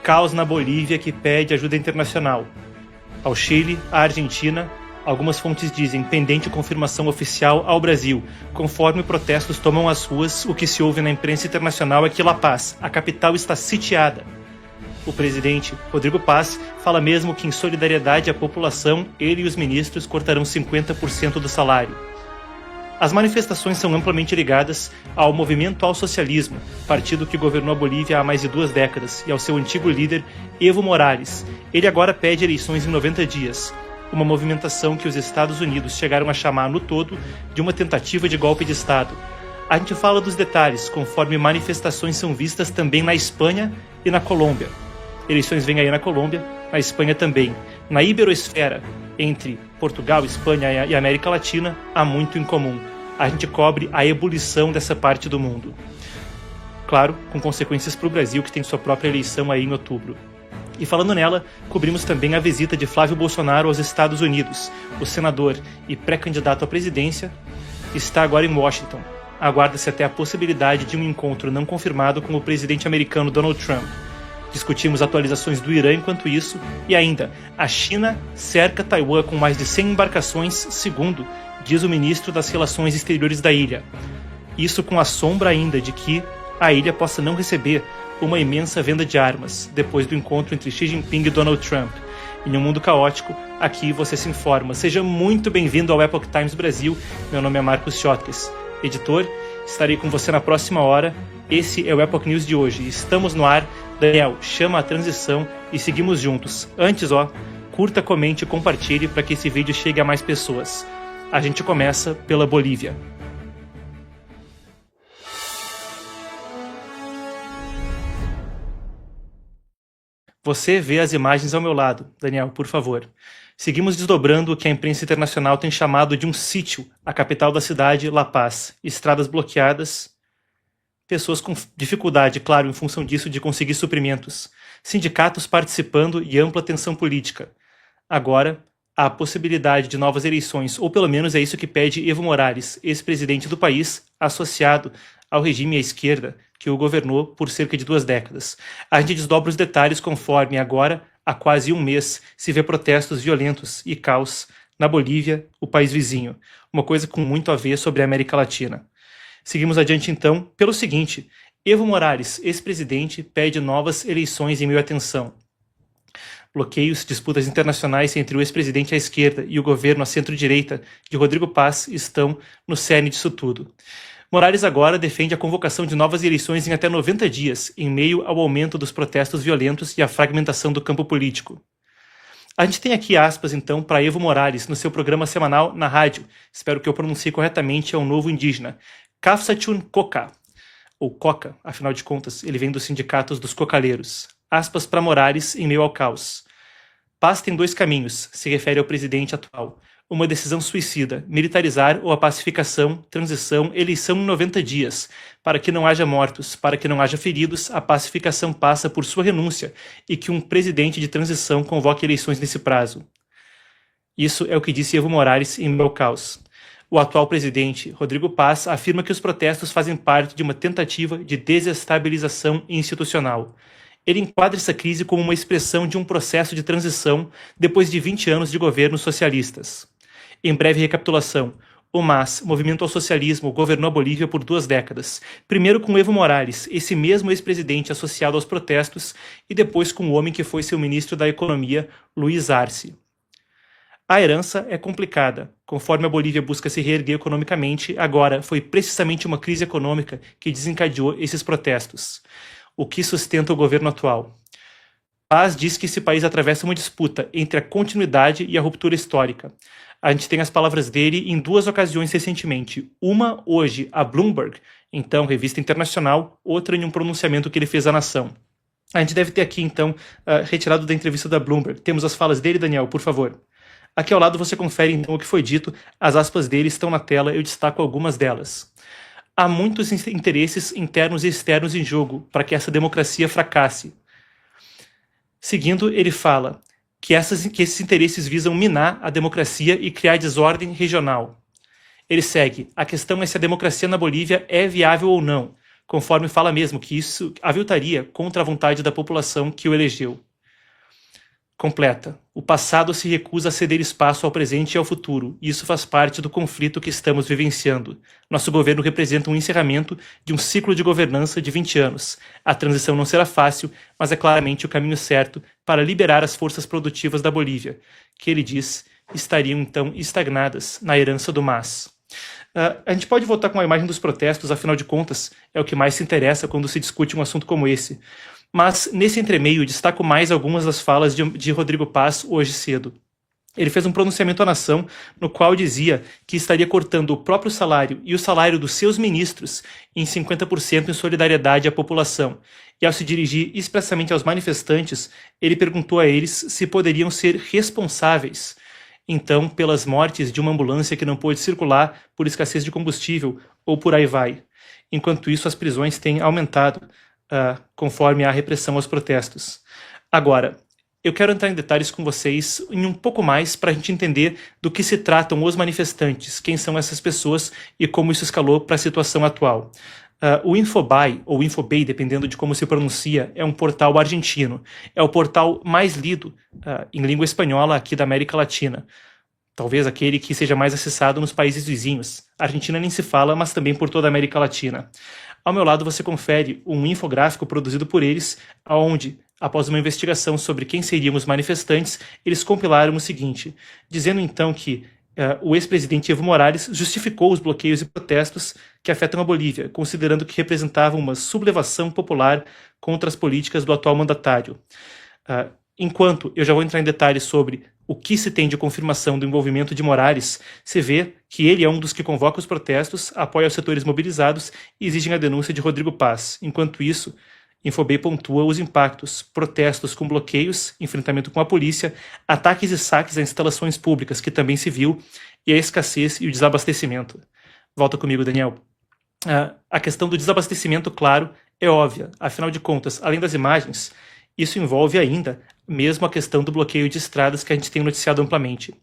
caos na Bolívia que pede ajuda internacional. Ao Chile, à Argentina, algumas fontes dizem pendente confirmação oficial ao Brasil. Conforme protestos tomam as ruas, o que se ouve na imprensa internacional é que La Paz, a capital, está sitiada. O presidente, Rodrigo Paz, fala mesmo que em solidariedade à população, ele e os ministros cortarão 50% do salário. As manifestações são amplamente ligadas ao Movimento ao Socialismo, partido que governou a Bolívia há mais de 2 décadas, e ao seu antigo líder, Evo Morales. Ele agora pede eleições em 90 dias, uma movimentação que os Estados Unidos chegaram a chamar no todo de uma tentativa de golpe de Estado. A gente fala dos detalhes, conforme manifestações são vistas também na Espanha e na Colômbia. Eleições vêm aí na Colômbia, na Espanha também. Na Iberoesfera, entre Portugal, Espanha e América Latina, há muito em comum. A gente cobre a ebulição dessa parte do mundo. Claro, com consequências para o Brasil, que tem sua própria eleição aí em outubro. E falando nela, cobrimos também a visita de Flávio Bolsonaro aos Estados Unidos. O senador e pré-candidato à presidência está agora em Washington. Aguarda-se até a possibilidade de um encontro não confirmado com o presidente americano Donald Trump. Discutimos atualizações do Irã enquanto isso, e ainda, a China cerca Taiwan com mais de 100 embarcações, segundo diz o ministro das Relações Exteriores da ilha. Isso com a sombra ainda de que a ilha possa não receber uma imensa venda de armas, depois do encontro entre Xi Jinping e Donald Trump. Em um mundo caótico, aqui você se informa. Seja muito bem-vindo ao Epoch Times Brasil. Meu nome é Marcos Schottges, editor. Estarei com você na próxima hora. Esse é o Epoch News de hoje. Estamos no ar. Daniel, chama a transição e seguimos juntos. Antes, curta, comente e compartilhe para que esse vídeo chegue a mais pessoas. A gente começa pela Bolívia. Você vê as imagens ao meu lado. Daniel, por favor. Seguimos desdobrando o que a imprensa internacional tem chamado de um sítio, a capital da cidade, La Paz. Estradas bloqueadas, pessoas com dificuldade, claro, em função disso, de conseguir suprimentos. Sindicatos participando e ampla tensão política. Agora, há a possibilidade de novas eleições, ou pelo menos é isso que pede Evo Morales, ex-presidente do país, associado ao regime à esquerda, que o governou por cerca de 2 décadas. A gente desdobra os detalhes conforme agora, há quase um mês, se vê protestos violentos e caos na Bolívia, o país vizinho. Uma coisa com muito a ver sobre a América Latina. Seguimos adiante então pelo seguinte: Evo Morales, ex-presidente, pede novas eleições em meio à tensão. Bloqueios, disputas internacionais entre o ex-presidente à esquerda e o governo à centro-direita de Rodrigo Paz estão no cerne disso tudo. Morales agora defende a convocação de novas eleições em até 90 dias, em meio ao aumento dos protestos violentos e à fragmentação do campo político. A gente tem aqui aspas, então, para Evo Morales no seu programa semanal na rádio, espero que eu pronuncie corretamente, é um novo indígena, Kafsachun Coca, ou Coca, afinal de contas, ele vem dos sindicatos dos cocaleiros. Aspas para Morales em meio ao caos. Paz tem 2 caminhos, se refere ao presidente atual. Uma decisão suicida, militarizar ou a pacificação, transição, eleição em 90 dias. Para que não haja mortos, para que não haja feridos, a pacificação passa por sua renúncia e que um presidente de transição convoque eleições nesse prazo. Isso é o que disse Evo Morales em meio ao caos. O atual presidente, Rodrigo Paz, afirma que os protestos fazem parte de uma tentativa de desestabilização institucional. Ele enquadra essa crise como uma expressão de um processo de transição depois de 20 anos de governos socialistas. Em breve recapitulação, o MAS, Movimento ao Socialismo, governou a Bolívia por 2 décadas. Primeiro com Evo Morales, esse mesmo ex-presidente associado aos protestos, e depois com o homem que foi seu ministro da Economia, Luiz Arce. A herança é complicada. Conforme a Bolívia busca se reerguer economicamente, agora foi precisamente uma crise econômica que desencadeou esses protestos. O que sustenta o governo atual? Paz diz que esse país atravessa uma disputa entre a continuidade e a ruptura histórica. A gente tem as palavras dele em 2 ocasiões recentemente. Uma hoje a Bloomberg, então revista internacional, outra em um pronunciamento que ele fez à nação. A gente deve ter aqui então, retirado da entrevista da Bloomberg. Temos as falas dele, Daniel, por favor. Aqui ao lado você confere então o que foi dito, as aspas dele estão na tela, eu destaco algumas delas. Há muitos interesses internos e externos em jogo para que essa democracia fracasse. Seguindo, ele fala que esses interesses visam minar a democracia e criar desordem regional. Ele segue, a questão é se a democracia na Bolívia é viável ou não. conforme fala mesmo que isso aviltaria contra a vontade da população que o elegeu. Completa. O passado se recusa a ceder espaço ao presente e ao futuro, e isso faz parte do conflito que estamos vivenciando. Nosso governo representa um encerramento de um ciclo de governança de 20 anos. A transição não será fácil, mas é claramente o caminho certo para liberar as forças produtivas da Bolívia, que ele diz estariam então estagnadas na herança do MAS. A gente pode voltar com a imagem dos protestos, afinal de contas, é o que mais se interessa quando se discute um assunto como esse. Mas, nesse entremeio, destaco mais algumas das falas de Rodrigo Paz hoje cedo. Ele fez um pronunciamento à nação no qual dizia que estaria cortando o próprio salário e o salário dos seus ministros em 50% em solidariedade à população. E ao se dirigir expressamente aos manifestantes, ele perguntou a eles se poderiam ser responsáveis, então, pelas mortes de uma ambulância que não pôde circular por escassez de combustível ou por aí vai. Enquanto isso, as prisões têm aumentado, conforme a repressão aos protestos. Agora, eu quero entrar em detalhes com vocês em um pouco mais para a gente entender do que se tratam os manifestantes, quem são essas pessoas e como isso escalou para a situação atual. O Infobae, ou Infobay, dependendo de como se pronuncia, é um portal argentino. É o portal mais lido em língua espanhola aqui da América Latina. Talvez aquele que seja mais acessado nos países vizinhos. A Argentina nem se fala, mas também por toda a América Latina. Ao meu lado você confere um infográfico produzido por eles, onde, após uma investigação sobre quem seriam os manifestantes, eles compilaram o seguinte, dizendo então que o ex-presidente Evo Morales justificou os bloqueios e protestos que afetam a Bolívia, considerando que representavam uma sublevação popular contra as políticas do atual mandatário. Enquanto eu já vou entrar em detalhes sobre o que se tem de confirmação do envolvimento de Morales, se vê que ele é um dos que convoca os protestos, apoia os setores mobilizados e exigem a denúncia de Rodrigo Paz. Enquanto isso, Infobay pontua os impactos, protestos com bloqueios, enfrentamento com a polícia, ataques e saques a instalações públicas, que também se viu, e a escassez e o desabastecimento. Volta comigo, Daniel. A questão do desabastecimento, claro, é óbvia. Afinal de contas, além das imagens, isso envolve ainda mesmo a questão do bloqueio de estradas que a gente tem noticiado amplamente.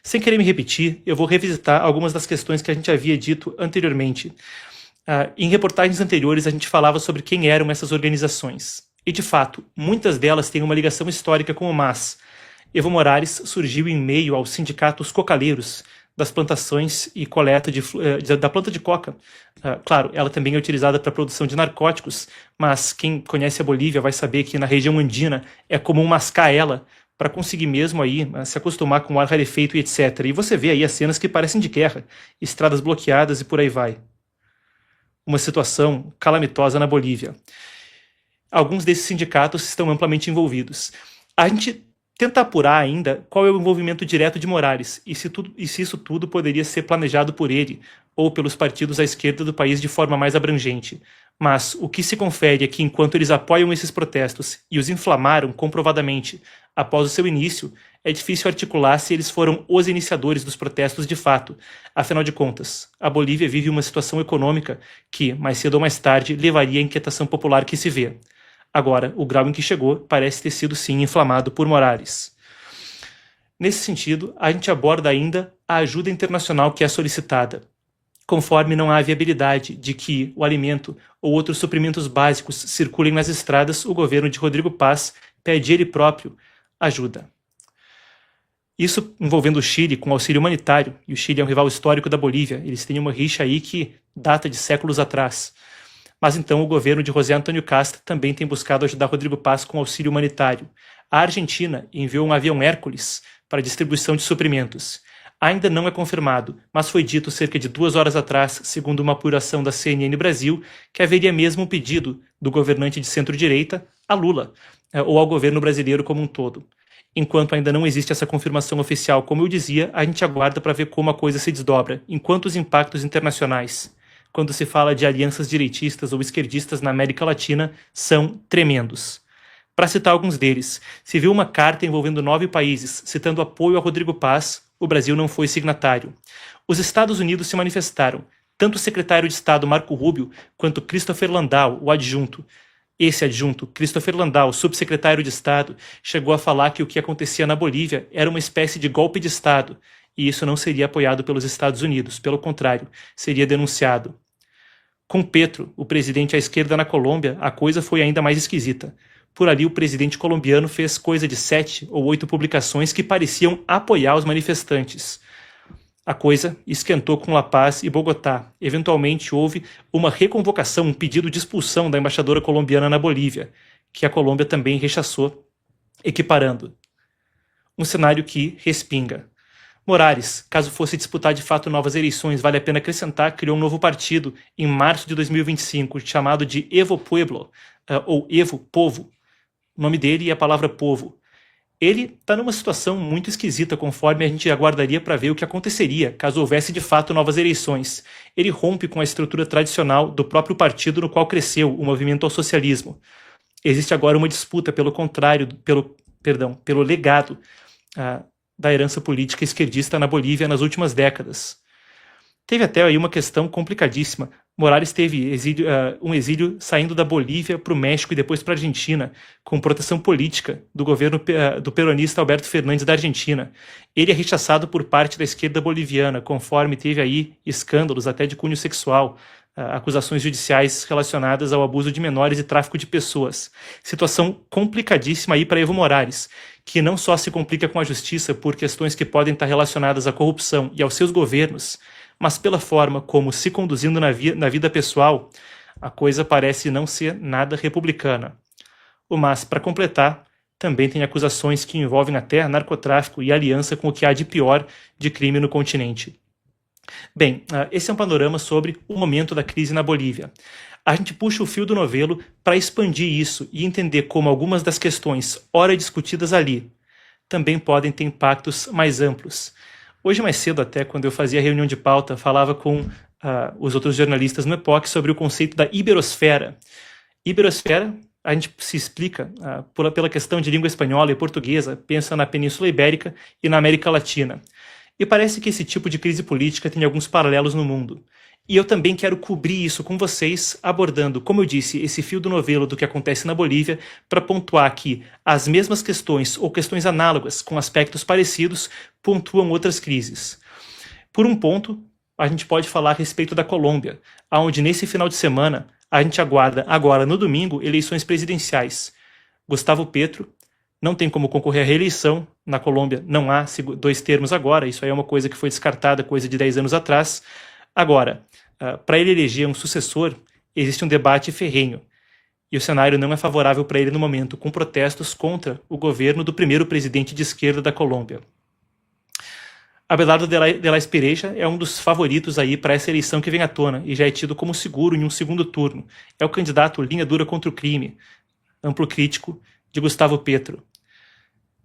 Sem querer me repetir, eu vou revisitar algumas das questões que a gente havia dito anteriormente. Em reportagens anteriores, a gente falava sobre quem eram essas organizações. E, de fato, muitas delas têm uma ligação histórica com o MAS. Evo Morales surgiu em meio aos sindicatos cocaleiros das plantações e coleta da planta de coca. Claro, ela também é utilizada para a produção de narcóticos, mas quem conhece a Bolívia vai saber que na região andina é comum mascar ela para conseguir mesmo aí se acostumar com o ar rarefeito e etc. E você vê aí as cenas que parecem de guerra, estradas bloqueadas e por aí vai. Uma situação calamitosa na Bolívia. Alguns desses sindicatos estão amplamente envolvidos. A gente tenta apurar ainda qual é o envolvimento direto de Morales e se isso tudo poderia ser planejado por ele ou pelos partidos à esquerda do país de forma mais abrangente. Mas o que se confere é que enquanto eles apoiam esses protestos e os inflamaram comprovadamente após o seu início, é difícil articular se eles foram os iniciadores dos protestos de fato. Afinal de contas, a Bolívia vive uma situação econômica que, mais cedo ou mais tarde, levaria à inquietação popular que se vê. Agora, o grau em que chegou parece ter sido sim inflamado por Morales. Nesse sentido, a gente aborda ainda a ajuda internacional que é solicitada. Conforme não há viabilidade de que o alimento ou outros suprimentos básicos circulem nas estradas, o governo de Rodrigo Paz pede ele próprio ajuda. Isso envolvendo o Chile com auxílio humanitário, e o Chile é um rival histórico da Bolívia, eles têm uma rixa aí que data de séculos atrás. Mas então o governo de José Antônio Casta também tem buscado ajudar Rodrigo Paz com auxílio humanitário. A Argentina enviou um avião Hércules para distribuição de suprimentos. Ainda não é confirmado, mas foi dito cerca de 2 horas atrás, segundo uma apuração da CNN Brasil, que haveria mesmo um pedido do governante de centro-direita a Lula, ou ao governo brasileiro como um todo. Enquanto ainda não existe essa confirmação oficial, como eu dizia, a gente aguarda para ver como a coisa se desdobra, enquanto os impactos internacionais, quando se fala de alianças direitistas ou esquerdistas na América Latina, são tremendos. Para citar alguns deles, se viu uma carta envolvendo 9 países, citando apoio a Rodrigo Paz, o Brasil não foi signatário. Os Estados Unidos se manifestaram, tanto o secretário de Estado Marco Rubio, quanto Christopher Landau, o adjunto. Esse adjunto, Christopher Landau, subsecretário de Estado, chegou a falar que o que acontecia na Bolívia era uma espécie de golpe de Estado, e isso não seria apoiado pelos Estados Unidos, pelo contrário, seria denunciado. Com Petro, o presidente à esquerda na Colômbia, a coisa foi ainda mais esquisita. Por ali, o presidente colombiano fez coisa de 7 ou 8 publicações que pareciam apoiar os manifestantes. A coisa esquentou com La Paz e Bogotá. Eventualmente houve uma reconvocação, um pedido de expulsão da embaixadora colombiana na Bolívia, que a Colômbia também rechaçou, equiparando. Um cenário que respinga. Morales, caso fosse disputar de fato novas eleições, vale a pena acrescentar, criou um novo partido em março de 2025, chamado de Evo Pueblo, ou Evo Povo. O nome dele é a palavra povo. Ele está numa situação muito esquisita, conforme a gente aguardaria para ver o que aconteceria caso houvesse de fato novas eleições. Ele rompe com a estrutura tradicional do próprio partido no qual cresceu o movimento ao socialismo. Existe agora uma disputa pelo legado da herança política esquerdista na Bolívia nas últimas décadas. Teve até aí uma questão complicadíssima. Morales teve um exílio saindo da Bolívia para o México e depois para a Argentina, com proteção política do governo do peronista Alberto Fernandes da Argentina. Ele é rechaçado por parte da esquerda boliviana, conforme teve aí escândalos até de cunho sexual, acusações judiciais relacionadas ao abuso de menores e tráfico de pessoas. Situação complicadíssima aí para Evo Morales, que não só se complica com a justiça por questões que podem estar relacionadas à corrupção e aos seus governos, mas pela forma como se conduzindo na vida pessoal, a coisa parece não ser nada republicana. O MAS, para completar, também tem acusações que envolvem até narcotráfico e aliança com o que há de pior de crime no continente. Bem, esse é um panorama sobre o momento da crise na Bolívia. A gente puxa o fio do novelo para expandir isso e entender como algumas das questões ora discutidas ali também podem ter impactos mais amplos. Hoje mais cedo até, quando eu fazia reunião de pauta, falava com os outros jornalistas no EPOC sobre o conceito da iberosfera. Iberosfera, a gente se explica pela questão de língua espanhola e portuguesa, pensa na Península Ibérica e na América Latina. E parece que esse tipo de crise política tem alguns paralelos no mundo. E eu também quero cobrir isso com vocês, abordando, como eu disse, esse fio do novelo do que acontece na Bolívia, para pontuar que as mesmas questões, ou questões análogas, com aspectos parecidos, pontuam outras crises. Por um ponto, a gente pode falar a respeito da Colômbia, onde nesse final de semana a gente aguarda, agora no domingo, eleições presidenciais. Gustavo Petro não tem como concorrer à reeleição, na Colômbia não há 2 termos agora, isso aí é uma coisa que foi descartada, coisa de 10 anos atrás. Agora, para ele eleger um sucessor, existe um debate ferrenho. E o cenário não é favorável para ele no momento, com protestos contra o governo do primeiro presidente de esquerda da Colômbia. Abelardo de la Espriella é um dos favoritos aí para essa eleição que vem à tona e já é tido como seguro em um segundo turno. É o candidato linha dura contra o crime, amplo crítico de Gustavo Petro.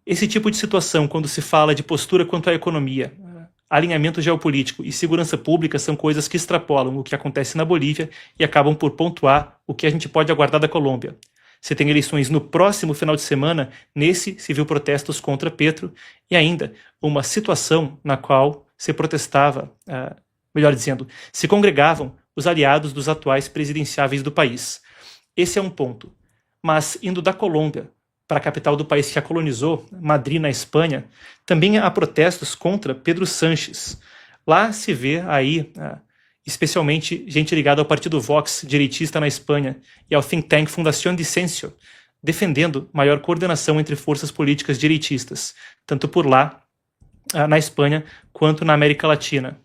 Esse tipo de situação, quando se fala de postura quanto à economia, alinhamento geopolítico e segurança pública são coisas que extrapolam o que acontece na Bolívia e acabam por pontuar o que a gente pode aguardar da Colômbia. Você tem eleições no próximo final de semana, nesse se viu protestos contra Petro e ainda uma situação na qual se protestava, melhor dizendo, se congregavam os aliados dos atuais presidenciáveis do país. Esse é um ponto. Mas indo da Colômbia para a capital do país que a colonizou, Madrid, na Espanha, também há protestos contra Pedro Sánchez. Lá se vê aí, especialmente gente ligada ao partido Vox, direitista na Espanha, e ao think tank Fundación Disencio, defendendo maior coordenação entre forças políticas direitistas, tanto por lá, na Espanha, quanto na América Latina.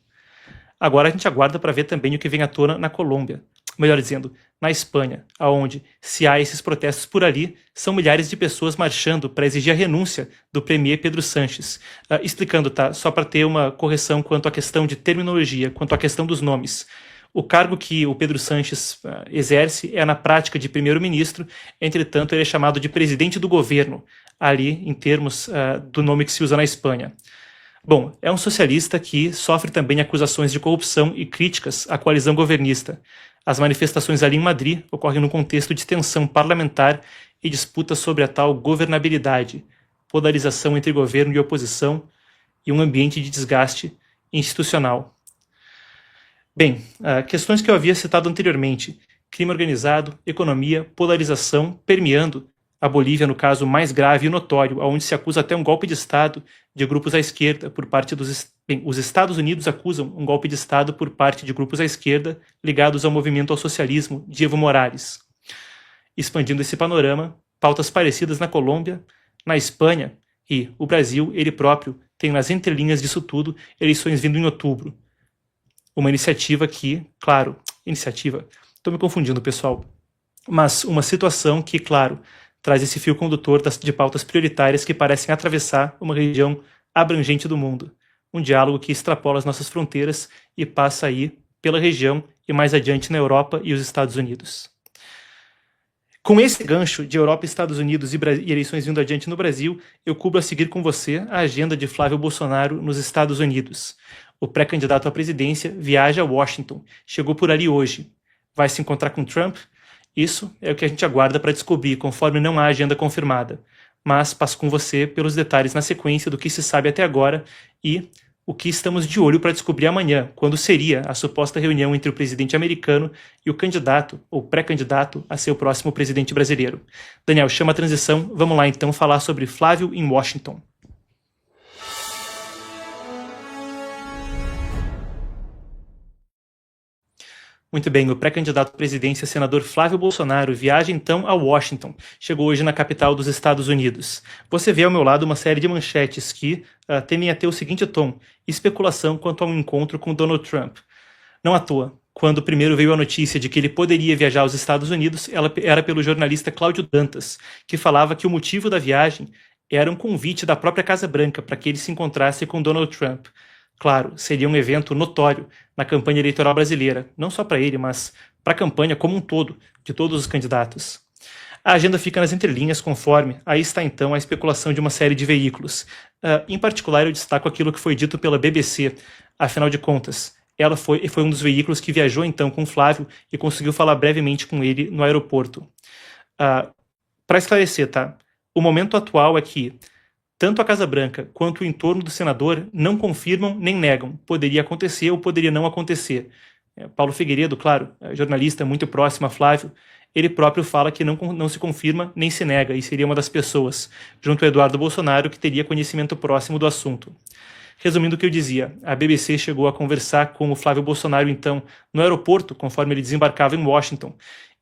Agora a gente aguarda para ver também o que vem à tona na Colômbia. Melhor dizendo, na Espanha, onde, se há esses protestos por ali, são milhares de pessoas marchando para exigir a renúncia do premier Pedro Sánchez. Explicando, tá? Só para ter uma correção quanto à questão de terminologia, quanto à questão dos nomes. O cargo que o Pedro Sánchez exerce é na prática de primeiro-ministro, entretanto ele é chamado de presidente do governo, ali em termos do nome que se usa na Espanha. Bom, é um socialista que sofre também acusações de corrupção e críticas à coalizão governista. As manifestações ali em Madrid ocorrem num contexto de tensão parlamentar e disputa sobre a tal governabilidade, polarização entre governo e oposição e um ambiente de desgaste institucional. Bem, questões que eu havia citado anteriormente, crime organizado, economia, polarização, permeando A Bolívia, no caso mais grave e notório, onde se acusa até um golpe de Estado de grupos à esquerda por parte dos... Bem, os Estados Unidos acusam um golpe de Estado por parte de grupos à esquerda ligados ao movimento ao socialismo de Evo Morales. Expandindo esse panorama, pautas parecidas na Colômbia, na Espanha e o Brasil, ele próprio, tem nas entrelinhas disso tudo eleições vindo em outubro. Uma iniciativa que, claro, estou me confundindo, pessoal, mas uma situação que, claro, traz esse fio condutor de pautas prioritárias que parecem atravessar uma região abrangente do mundo. Um diálogo que extrapola as nossas fronteiras e passa aí pela região e mais adiante na Europa e os Estados Unidos. Com esse gancho de Europa, Estados Unidos e eleições vindo adiante no Brasil, eu cubro a seguir com você a agenda de Flávio Bolsonaro nos Estados Unidos. O pré-candidato à presidência viaja a Washington, chegou por ali hoje. Vai se encontrar com Trump? Isso é o que a gente aguarda para descobrir, conforme não há agenda confirmada. Mas passo com você pelos detalhes na sequência do que se sabe até agora e o que estamos de olho para descobrir amanhã, quando seria a suposta reunião entre o presidente americano e o candidato ou pré-candidato a ser o próximo presidente brasileiro. Daniel, chama a transição. Vamos lá então falar sobre Flávio em Washington. Muito bem, o pré-candidato à presidência, senador Flávio Bolsonaro, viaja então a Washington. Chegou hoje na capital dos Estados Unidos. Você vê ao meu lado uma série de manchetes que temem a ter o seguinte tom: especulação quanto a um encontro com Donald Trump. Não à toa, quando primeiro veio a notícia de que ele poderia viajar aos Estados Unidos, ela era pelo jornalista Cláudio Dantas, que falava que o motivo da viagem era um convite da própria Casa Branca para que ele se encontrasse com Donald Trump. Claro, seria um evento notório na campanha eleitoral brasileira, não só para ele, mas para a campanha como um todo, de todos os candidatos. A agenda fica nas entrelinhas conforme, aí está então a especulação de uma série de veículos. Em particular, eu destaco aquilo que foi dito pela BBC, afinal de contas, ela foi um dos veículos que viajou então com Flávio e conseguiu falar brevemente com ele no aeroporto. Para esclarecer, tá? O momento atual é que tanto a Casa Branca quanto o entorno do senador não confirmam nem negam. Poderia acontecer ou poderia não acontecer. Paulo Figueiredo, claro, jornalista muito próximo a Flávio, ele próprio fala que não se confirma nem se nega e seria uma das pessoas, junto a Eduardo Bolsonaro, que teria conhecimento próximo do assunto. Resumindo o que eu dizia, a BBC chegou a conversar com o Flávio Bolsonaro, então, no aeroporto, conforme ele desembarcava em Washington.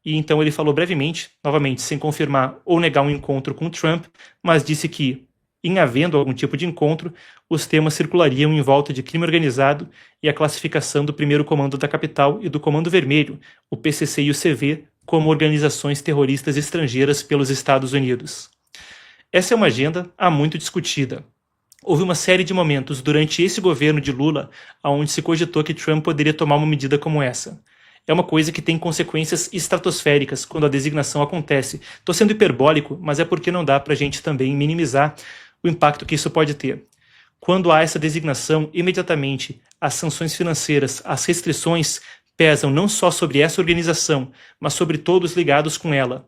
E então ele falou brevemente, novamente, sem confirmar ou negar um encontro com Trump, mas disse que, em havendo algum tipo de encontro, os temas circulariam em volta de crime organizado e a classificação do primeiro comando da capital e do Comando Vermelho, o PCC e o CV, como organizações terroristas estrangeiras pelos Estados Unidos. Essa é uma agenda há muito discutida. Houve uma série de momentos durante esse governo de Lula onde se cogitou que Trump poderia tomar uma medida como essa. É uma coisa que tem consequências estratosféricas quando a designação acontece. Estou sendo hiperbólico, mas é porque não dá para a gente também minimizar o impacto que isso pode ter. Quando há essa designação, imediatamente as sanções financeiras, as restrições pesam não só sobre essa organização, mas sobre todos ligados com ela.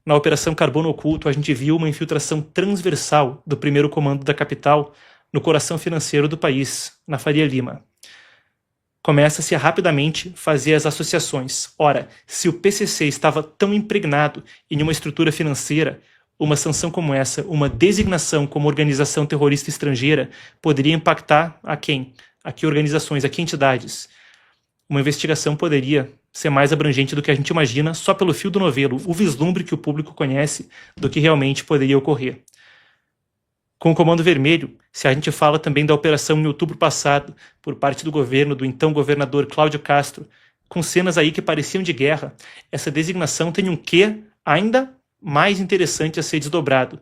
Na Operação Carbono Oculto, a gente viu uma infiltração transversal do primeiro comando da capital no coração financeiro do país, na Faria Lima. Começa-se a rapidamente fazer as associações. Ora, se o PCC estava tão impregnado em uma estrutura financeira, uma sanção como essa, uma designação como organização terrorista estrangeira, poderia impactar a quem? A que organizações, a que entidades? Uma investigação poderia ser mais abrangente do que a gente imagina só pelo fio do novelo, o vislumbre que o público conhece do que realmente poderia ocorrer. Com o Comando Vermelho, se a gente fala também da operação em outubro passado, por parte do governo do então governador Cláudio Castro, com cenas aí que pareciam de guerra, essa designação tem um quê ainda mais interessante a ser desdobrado.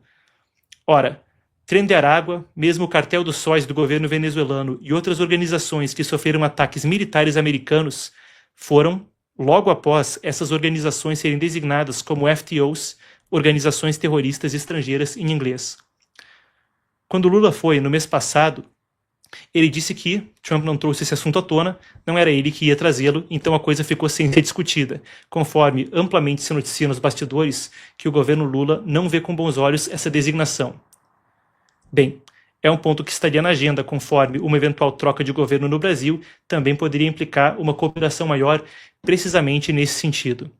Ora, Tren de Aragua, mesmo o Cartel dos Sóis do governo venezuelano e outras organizações que sofreram ataques militares americanos foram, logo após essas organizações serem designadas como FTOs, Organizações Terroristas Estrangeiras em inglês. Quando Lula foi, no mês passado, ele disse que Trump não trouxe esse assunto à tona, não era ele que ia trazê-lo, então a coisa ficou sem ser discutida, conforme amplamente se noticia nos bastidores que o governo Lula não vê com bons olhos essa designação. Bem, é um ponto que estaria na agenda, conforme uma eventual troca de governo no Brasil também poderia implicar uma cooperação maior precisamente nesse sentido.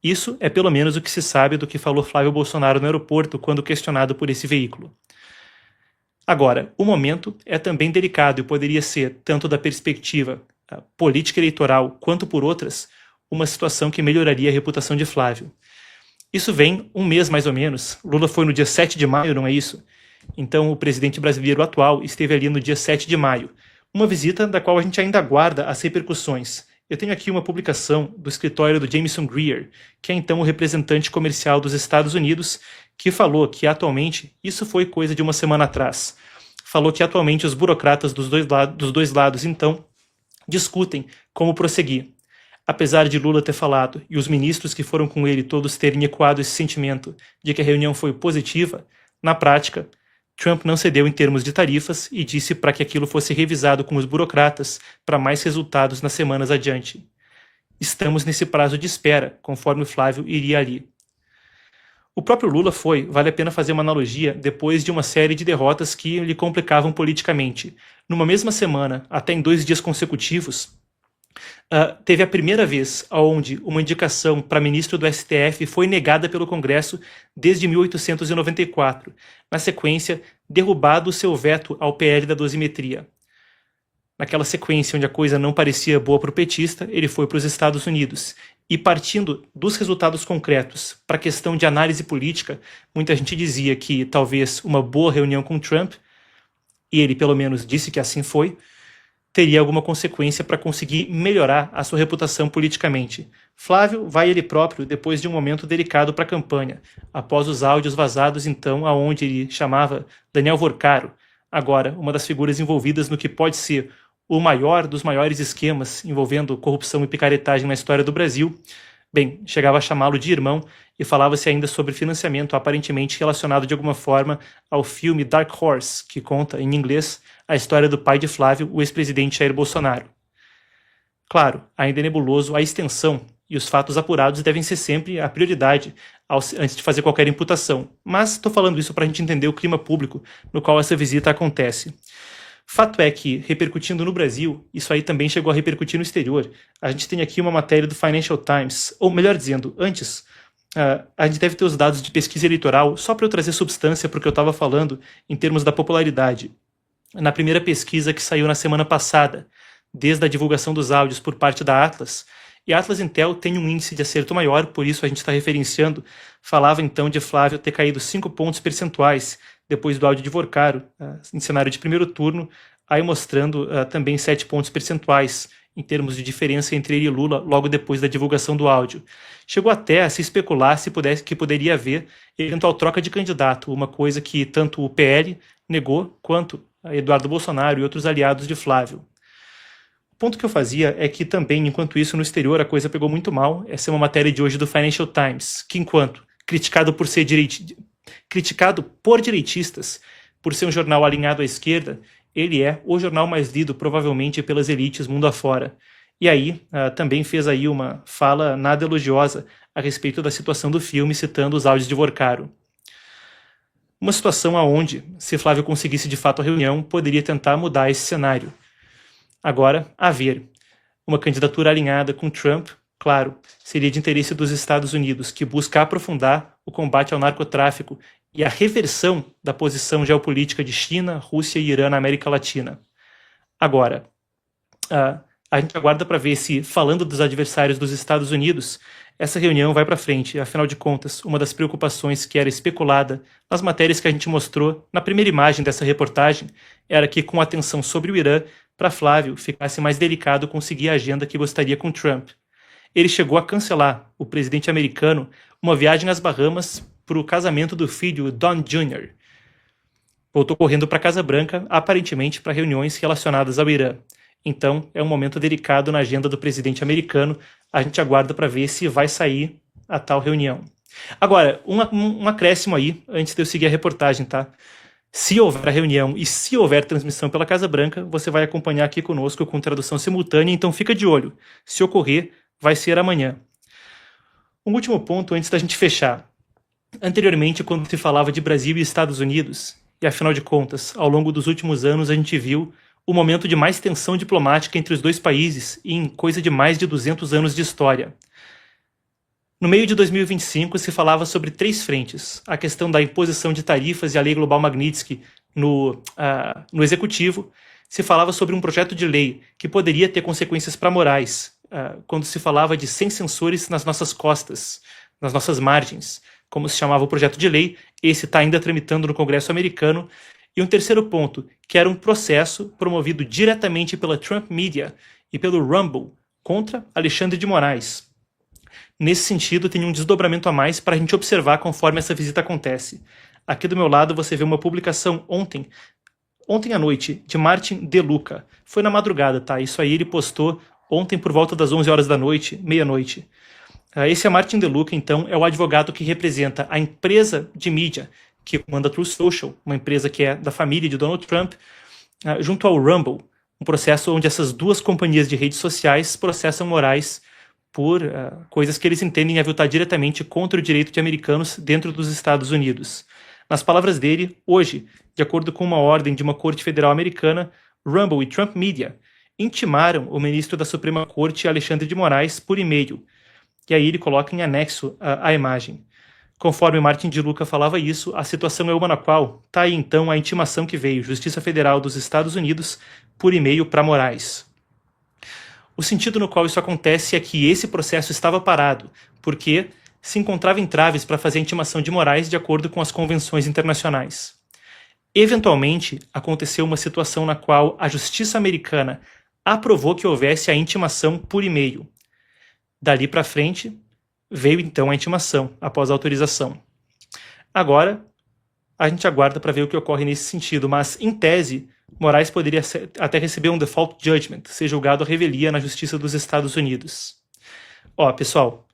Isso é pelo menos o que se sabe do que falou Flávio Bolsonaro no aeroporto quando questionado por esse veículo. Agora, o momento é também delicado e poderia ser, tanto da perspectiva política eleitoral quanto por outras, uma situação que melhoraria a reputação de Flávio. Isso vem um mês mais ou menos. Lula foi no dia 7 de maio, não é isso? Então o presidente brasileiro atual esteve ali no dia 7 de maio. Uma visita da qual a gente ainda aguarda as repercussões. Eu tenho aqui uma publicação do escritório do Jameson Greer, que é então o representante comercial dos Estados Unidos, que falou que atualmente, isso foi coisa de uma semana atrás, falou que atualmente os burocratas dos dois lados então discutem como prosseguir. Apesar de Lula ter falado e os ministros que foram com ele todos terem ecoado esse sentimento de que a reunião foi positiva, na prática, Trump não cedeu em termos de tarifas e disse para que aquilo fosse revisado com os burocratas para mais resultados nas semanas adiante. Estamos nesse prazo de espera, conforme Flávio iria ali. O próprio Lula foi, vale a pena fazer uma analogia, depois de uma série de derrotas que lhe complicavam politicamente. Numa mesma semana, até em 2 dias consecutivos, teve a primeira vez onde uma indicação para ministro do STF foi negada pelo Congresso desde 1894. Na sequência, derrubado o seu veto ao PL da dosimetria. Naquela sequência onde a coisa não parecia boa para o petista, ele foi para os Estados Unidos. E partindo dos resultados concretos para a questão de análise política, muita gente dizia que talvez uma boa reunião com Trump, e ele pelo menos disse que assim foi, teria alguma consequência para conseguir melhorar a sua reputação politicamente. Flávio vai ele próprio depois de um momento delicado para a campanha, após os áudios vazados então aonde ele chamava Daniel Vorcaro, agora uma das figuras envolvidas no que pode ser o maior dos maiores esquemas envolvendo corrupção e picaretagem na história do Brasil. Bem, chegava a chamá-lo de irmão e falava-se ainda sobre financiamento aparentemente relacionado de alguma forma ao filme Dark Horse, que conta, em inglês, a história do pai de Flávio, o ex-presidente Jair Bolsonaro. Claro, ainda é nebuloso a extensão e os fatos apurados devem ser sempre a prioridade antes de fazer qualquer imputação, mas estou falando isso para a gente entender o clima público no qual essa visita acontece. Fato é que, repercutindo no Brasil, isso aí também chegou a repercutir no exterior. A gente tem aqui uma matéria do Financial Times, ou melhor dizendo, antes, a gente deve ter os dados de pesquisa eleitoral, só para eu trazer substância para o que eu estava falando em termos da popularidade. Na primeira pesquisa que saiu na semana passada, desde a divulgação dos áudios por parte da Atlas, e a Atlas Intel tem um índice de acerto maior, por isso a gente está referenciando, falava então de Flávio ter caído 5 pontos percentuais depois do áudio de Vorcaro, em cenário de primeiro turno, aí mostrando também 7 pontos percentuais em termos de diferença entre ele e Lula logo depois da divulgação do áudio. Chegou até a se especular que poderia haver eventual troca de candidato, uma coisa que tanto o PL negou quanto Eduardo Bolsonaro e outros aliados de Flávio. O ponto que eu fazia é que também, enquanto isso, no exterior a coisa pegou muito mal. Essa é uma matéria de hoje do Financial Times, que enquanto criticado por direitistas, por ser um jornal alinhado à esquerda, ele é o jornal mais lido provavelmente pelas elites mundo afora. E aí também fez aí uma fala nada elogiosa a respeito da situação do filme, citando os áudios de Vorcaro. Uma situação aonde, se Flávio conseguisse de fato a reunião, poderia tentar mudar esse cenário. Agora, a ver, uma candidatura alinhada com Trump, claro, seria de interesse dos Estados Unidos, que busca aprofundar o combate ao narcotráfico e a reversão da posição geopolítica de China, Rússia e Irã na América Latina. Agora, a gente aguarda para ver se, falando dos adversários dos Estados Unidos, essa reunião vai para frente. Afinal de contas, uma das preocupações que era especulada nas matérias que a gente mostrou na primeira imagem dessa reportagem era que, com atenção sobre o Irã, para Flávio ficasse mais delicado conseguir a agenda que gostaria com Trump. Ele chegou a cancelar, o presidente americano, uma viagem às Bahamas para o casamento do filho Don Jr. Voltou correndo para a Casa Branca, aparentemente para reuniões relacionadas ao Irã. Então, é um momento delicado na agenda do presidente americano. A gente aguarda para ver se vai sair a tal reunião. Agora, um acréscimo aí, antes de eu seguir a reportagem, tá? Se houver a reunião e se houver transmissão pela Casa Branca, você vai acompanhar aqui conosco com tradução simultânea, então fica de olho. Se ocorrer, vai ser amanhã. Um último ponto antes da gente fechar. Anteriormente, quando se falava de Brasil e Estados Unidos, e afinal de contas, ao longo dos últimos anos a gente viu o momento de mais tensão diplomática entre os dois países em coisa de mais de 200 anos de história. No meio de 2025 se falava sobre três frentes: a questão da imposição de tarifas e a lei global Magnitsky no executivo. Se falava sobre um projeto de lei que poderia ter consequências para morais, quando se falava de 100 sensores nas nossas costas, nas nossas margens, como se chamava o projeto de lei. Esse está ainda tramitando no Congresso americano. E um terceiro ponto, que era um processo promovido diretamente pela Trump Media e pelo Rumble contra Alexandre de Moraes. Nesse sentido, tem um desdobramento a mais para a gente observar conforme essa visita acontece. Aqui do meu lado você vê uma publicação ontem à noite, de Martin De Luca. Foi na madrugada, tá? Isso aí ele postou ontem por volta das 11 horas da noite, meia-noite. Esse é Martin De Luca, então, é o advogado que representa a empresa de mídia que comanda Truth Social, uma empresa que é da família de Donald Trump, junto ao Rumble, um processo onde essas duas companhias de redes sociais processam Moraes por coisas que eles entendem aviltar diretamente contra o direito de americanos dentro dos Estados Unidos. Nas palavras dele, hoje, de acordo com uma ordem de uma corte federal americana, Rumble e Trump Media intimaram o ministro da Suprema Corte, Alexandre de Moraes, por e-mail. E aí ele coloca em anexo a imagem. Conforme Martin de Luca falava isso, a situação é uma na qual está aí então a intimação que veio, Justiça Federal dos Estados Unidos, por e-mail para Moraes. O sentido no qual isso acontece é que esse processo estava parado, porque se encontrava entraves para fazer a intimação de Moraes de acordo com as convenções internacionais. Eventualmente, aconteceu uma situação na qual a justiça americana aprovou que houvesse a intimação por e-mail. Dali para frente, veio então a intimação, após a autorização. Agora, a gente aguarda para ver o que ocorre nesse sentido, mas, em tese, Moraes poderia até receber um default judgment, ser julgado à revelia na Justiça dos Estados Unidos. Pessoal,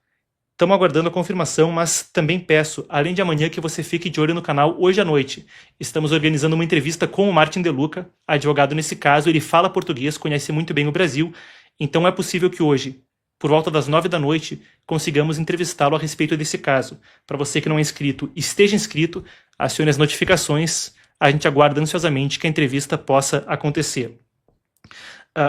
estamos aguardando a confirmação, mas também peço, além de amanhã, que você fique de olho no canal hoje à noite. Estamos organizando uma entrevista com o Martin De Luca, advogado nesse caso. Ele fala português, conhece muito bem o Brasil, então é possível que hoje, por volta das 9 da noite, consigamos entrevistá-lo a respeito desse caso. Para você que não é inscrito, esteja inscrito, acione as notificações, a gente aguarda ansiosamente que a entrevista possa acontecer.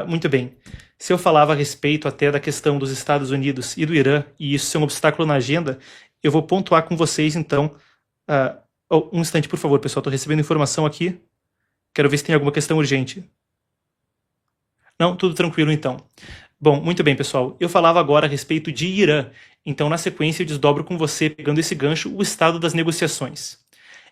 Muito bem. Se eu falava a respeito até da questão dos Estados Unidos e do Irã, e isso ser um obstáculo na agenda, eu vou pontuar com vocês, então... um instante, por favor, pessoal, estou recebendo informação aqui. Quero ver se tem alguma questão urgente. Não, tudo tranquilo, então. Bom, muito bem, pessoal. Eu falava agora a respeito de Irã, então na sequência eu desdobro com você, pegando esse gancho, o estado das negociações.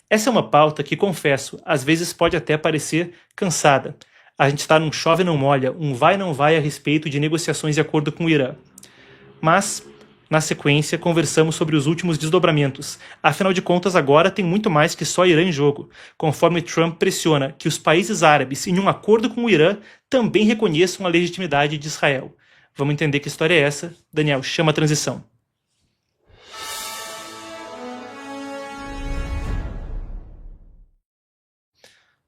Essa é uma pauta que, confesso, às vezes pode até parecer cansada. A gente está num chove não molha, um vai não vai a respeito de negociações de acordo com o Irã. Mas, na sequência, conversamos sobre os últimos desdobramentos. Afinal de contas, agora tem muito mais que só Irã em jogo, conforme Trump pressiona que os países árabes, em um acordo com o Irã, também reconheçam a legitimidade de Israel. Vamos entender que história é essa? Daniel, chama a transição.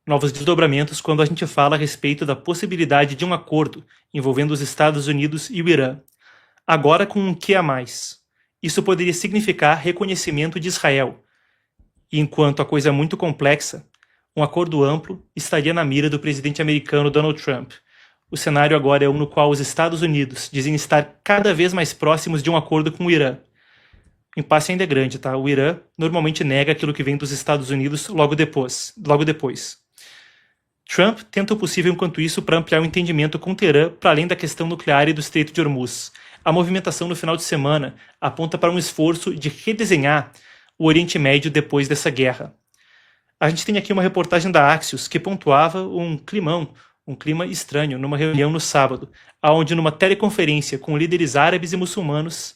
Novos desdobramentos quando a gente fala a respeito da possibilidade de um acordo envolvendo os Estados Unidos e o Irã. Agora com um que a mais. Isso poderia significar reconhecimento de Israel. E enquanto a coisa é muito complexa, um acordo amplo estaria na mira do presidente americano Donald Trump. O cenário agora é um no qual os Estados Unidos dizem estar cada vez mais próximos de um acordo com o Irã. O impasse ainda é grande, tá? O Irã normalmente nega aquilo que vem dos Estados Unidos logo depois. Trump tenta o possível enquanto isso para ampliar o entendimento com Teherã para além da questão nuclear e do Estreito de Hormuz. A movimentação no final de semana aponta para um esforço de redesenhar o Oriente Médio depois dessa guerra. A gente tem aqui uma reportagem da Axios que pontuava um clima estranho numa reunião no sábado, onde numa teleconferência com líderes árabes e muçulmanos,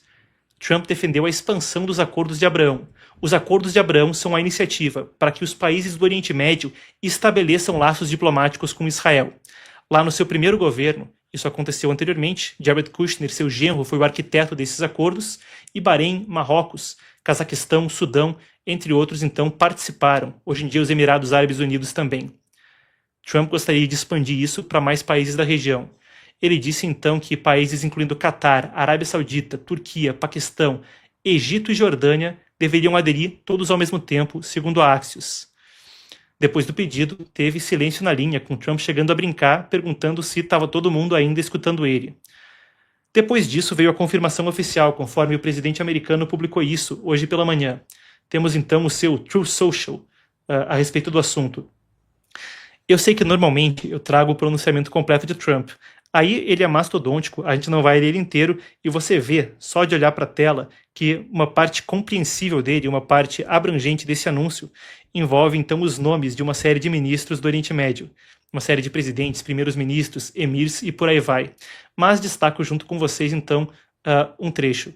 Trump defendeu a expansão dos Acordos de Abraão. Os Acordos de Abraão são a iniciativa para que os países do Oriente Médio estabeleçam laços diplomáticos com Israel. Lá no seu primeiro governo, isso aconteceu anteriormente, Jared Kushner, seu genro, foi o arquiteto desses acordos, e Bahrein, Marrocos, Cazaquistão, Sudão, entre outros, então, participaram. Hoje em dia, os Emirados Árabes Unidos também. Trump gostaria de expandir isso para mais países da região. Ele disse, então, que países incluindo Catar, Arábia Saudita, Turquia, Paquistão, Egito e Jordânia deveriam aderir todos ao mesmo tempo, segundo a Axios. Depois do pedido, teve silêncio na linha, com Trump chegando a brincar, perguntando se estava todo mundo ainda escutando ele. Depois disso veio a confirmação oficial, conforme o presidente americano publicou isso hoje pela manhã. Temos então o seu Truth Social a respeito do assunto. Eu sei que normalmente eu trago o pronunciamento completo de Trump. Aí ele é mastodôntico, a gente não vai ler ele inteiro e você vê, só de olhar para a tela, que uma parte compreensível dele, uma parte abrangente desse anúncio, envolve então os nomes de uma série de ministros do Oriente Médio. Uma série de presidentes, primeiros ministros, emirs e por aí vai. Mas destaco junto com vocês então um trecho.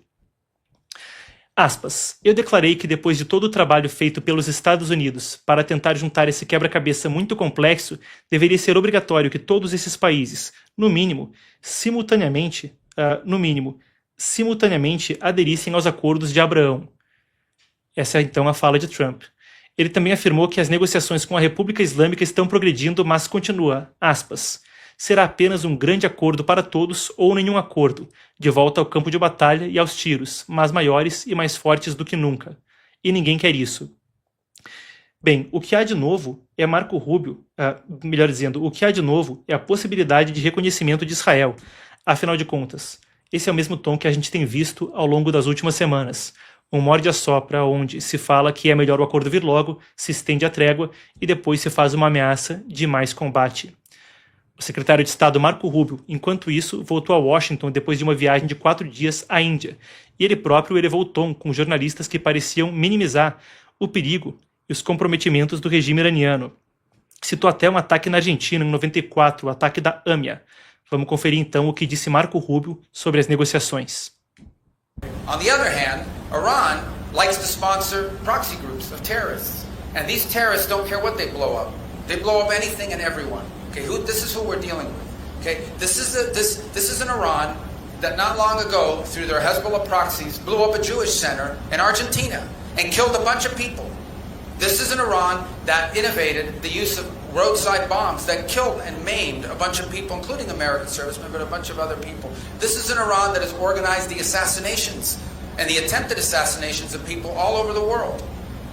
Aspas, eu declarei que depois de todo o trabalho feito pelos Estados Unidos para tentar juntar esse quebra-cabeça muito complexo, deveria ser obrigatório que todos esses países, no mínimo, simultaneamente aderissem aos acordos de Abraão. Essa é então a fala de Trump. Ele também afirmou que as negociações com a República Islâmica estão progredindo, mas continua, aspas, será apenas um grande acordo para todos ou nenhum acordo, de volta ao campo de batalha e aos tiros, mas maiores e mais fortes do que nunca. E ninguém quer isso. Bem, o que há de novo é Marco Rubio, melhor dizendo, o que há de novo é a possibilidade de reconhecimento de Israel. Afinal de contas, esse é o mesmo tom que a gente tem visto ao longo das últimas semanas. Um morde-a-sopra onde se fala que é melhor o acordo vir logo, se estende a trégua e depois se faz uma ameaça de mais combate. O secretário de Estado Marco Rubio, enquanto isso, voltou a Washington depois de uma viagem de 4 dias à Índia, e ele próprio elevou o tom com jornalistas que pareciam minimizar o perigo e os comprometimentos do regime iraniano. Citou até um ataque na Argentina em 94, o ataque da AMIA. Vamos conferir então o que disse Marco Rubio sobre as negociações. On the other hand, Iran likes to sponsor proxy groups of terrorists, and these terrorists don't care what they blow up. They blow up anything and everyone. Okay, this is who we're dealing with. Okay, this is an Iran that not long ago, through their Hezbollah proxies, blew up a Jewish center in Argentina and killed a bunch of people. This is an Iran that innovated the use of roadside bombs that killed and maimed a bunch of people, including American servicemen, but a bunch of other people. This is an Iran that has organized the assassinations and the attempted assassinations of people all over the world,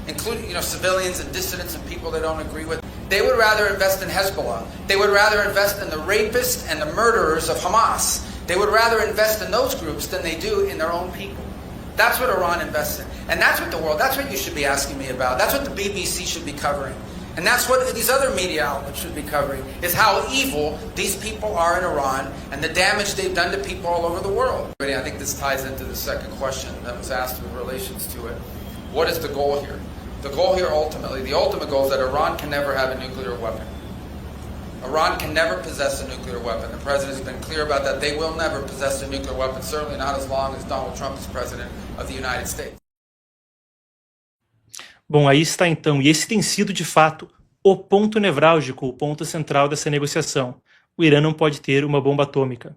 including, civilians and dissidents and people they don't agree with. They would rather invest in Hezbollah. They would rather invest in the rapists and the murderers of Hamas. They would rather invest in those groups than they do in their own people. That's what Iran invests in. And that's what you should be asking me about. That's what the BBC should be covering. And that's what these other media outlets should be covering, is how evil these people are in Iran and the damage they've done to people all over the world. I think this ties into the second question that was asked in relations to it. What is the goal here? The goal here the ultimate goal is that Iran can never have a nuclear weapon. Iran can never possess a nuclear weapon. The president has been clear about that. They will never possess a nuclear weapon, certainly not as long as Donald Trump is president of the United States. Bom, aí está então, e esse tem sido de fato o ponto nevrálgico, o ponto central dessa negociação. O Irã não pode ter uma bomba atômica.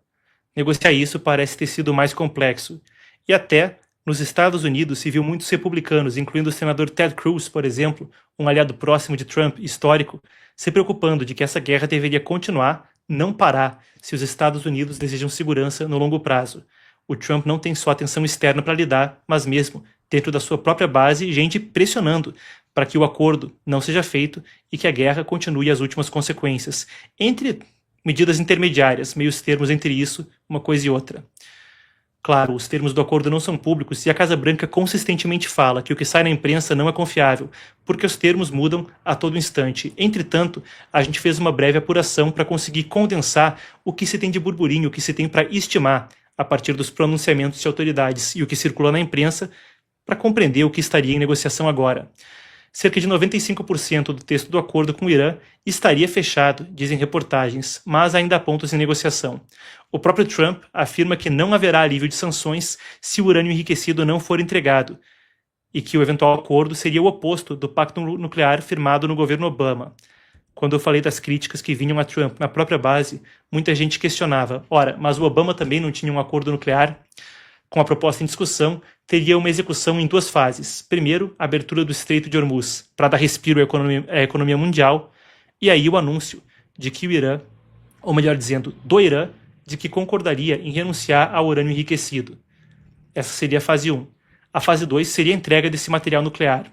Negociar isso parece ter sido mais complexo. E até nos Estados Unidos se viu muitos republicanos, incluindo o senador Ted Cruz, por exemplo, um aliado próximo de Trump, histórico, se preocupando de que essa guerra deveria continuar, não parar, se os Estados Unidos desejam segurança no longo prazo. O Trump não tem só atenção externa para lidar, mas mesmo dentro da sua própria base, gente pressionando para que o acordo não seja feito e que a guerra continue as últimas consequências, entre medidas intermediárias, meios termos entre isso, uma coisa e outra. Claro, os termos do acordo não são públicos e a Casa Branca consistentemente fala que o que sai na imprensa não é confiável, porque os termos mudam a todo instante. Entretanto, a gente fez uma breve apuração para conseguir condensar o que se tem de burburinho, o que se tem para estimar a partir dos pronunciamentos de autoridades e o que circulou na imprensa, para compreender o que estaria em negociação agora. Cerca de 95% do texto do acordo com o Irã estaria fechado, dizem reportagens, mas ainda há pontos em negociação. O próprio Trump afirma que não haverá alívio de sanções se o urânio enriquecido não for entregado, e que o eventual acordo seria o oposto do pacto nuclear firmado no governo Obama. Quando eu falei das críticas que vinham a Trump na própria base, muita gente questionava, ora, mas o Obama também não tinha um acordo nuclear? Com a proposta em discussão, teria uma execução em 2 fases. Primeiro, a abertura do Estreito de Hormuz, para dar respiro à economia mundial, e aí o anúncio de que o Irã, ou melhor dizendo, do Irã, de que concordaria em renunciar ao urânio enriquecido. Essa seria a fase 1. A fase 2 seria a entrega desse material nuclear.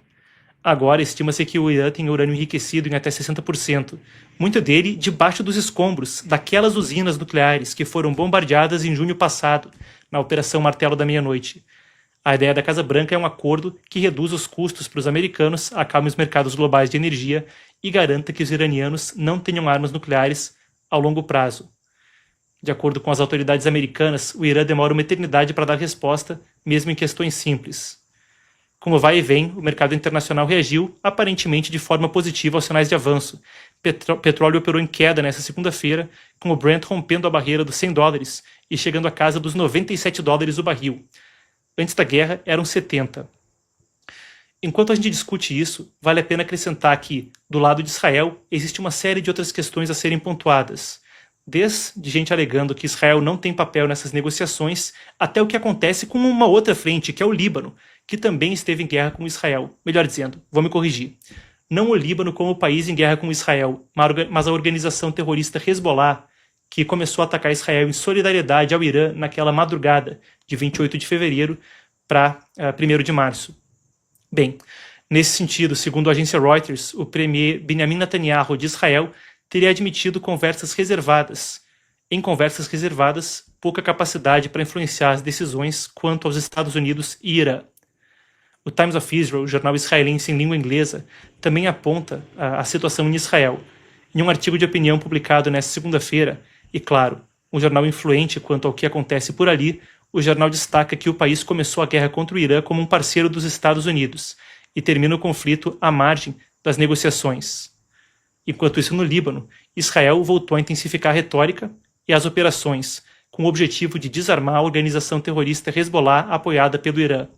Agora, estima-se que o Irã tem urânio enriquecido em até 60%, muito dele debaixo dos escombros daquelas usinas nucleares que foram bombardeadas em junho passado, na Operação Martelo da Meia-Noite. A ideia da Casa Branca é um acordo que reduz os custos para os americanos, acalme os mercados globais de energia e garanta que os iranianos não tenham armas nucleares ao longo prazo. De acordo com as autoridades americanas, o Irã demora uma eternidade para dar resposta, mesmo em questões simples. Como vai e vem, o mercado internacional reagiu, aparentemente de forma positiva aos sinais de avanço. Petróleo operou em queda nesta segunda-feira, com o Brent rompendo a barreira dos $100 e chegando à casa dos $97 o barril. Antes da guerra, eram 70. Enquanto a gente discute isso, vale a pena acrescentar que, do lado de Israel, existe uma série de outras questões a serem pontuadas. Desde gente alegando que Israel não tem papel nessas negociações, até o que acontece com uma outra frente, que é o Líbano, que também esteve em guerra com Israel. Melhor dizendo, vou me corrigir. Não o Líbano como país em guerra com Israel, mas a organização terrorista Hezbollah, que começou a atacar Israel em solidariedade ao Irã naquela madrugada de 28 de fevereiro para 1º de março. Bem, nesse sentido, segundo a agência Reuters, o premier Benjamin Netanyahu de Israel teria admitido conversas reservadas. Em conversas reservadas, pouca capacidade para influenciar as decisões quanto aos Estados Unidos e Irã. O Times of Israel, jornal israelense em língua inglesa, também aponta a situação em Israel. Em um artigo de opinião publicado nesta segunda-feira, e claro, um jornal influente quanto ao que acontece por ali, o jornal destaca que o país começou a guerra contra o Irã como um parceiro dos Estados Unidos e termina o conflito à margem das negociações. Enquanto isso, no Líbano, Israel voltou a intensificar a retórica e as operações, com o objetivo de desarmar a organização terrorista Hezbollah apoiada pelo Irã.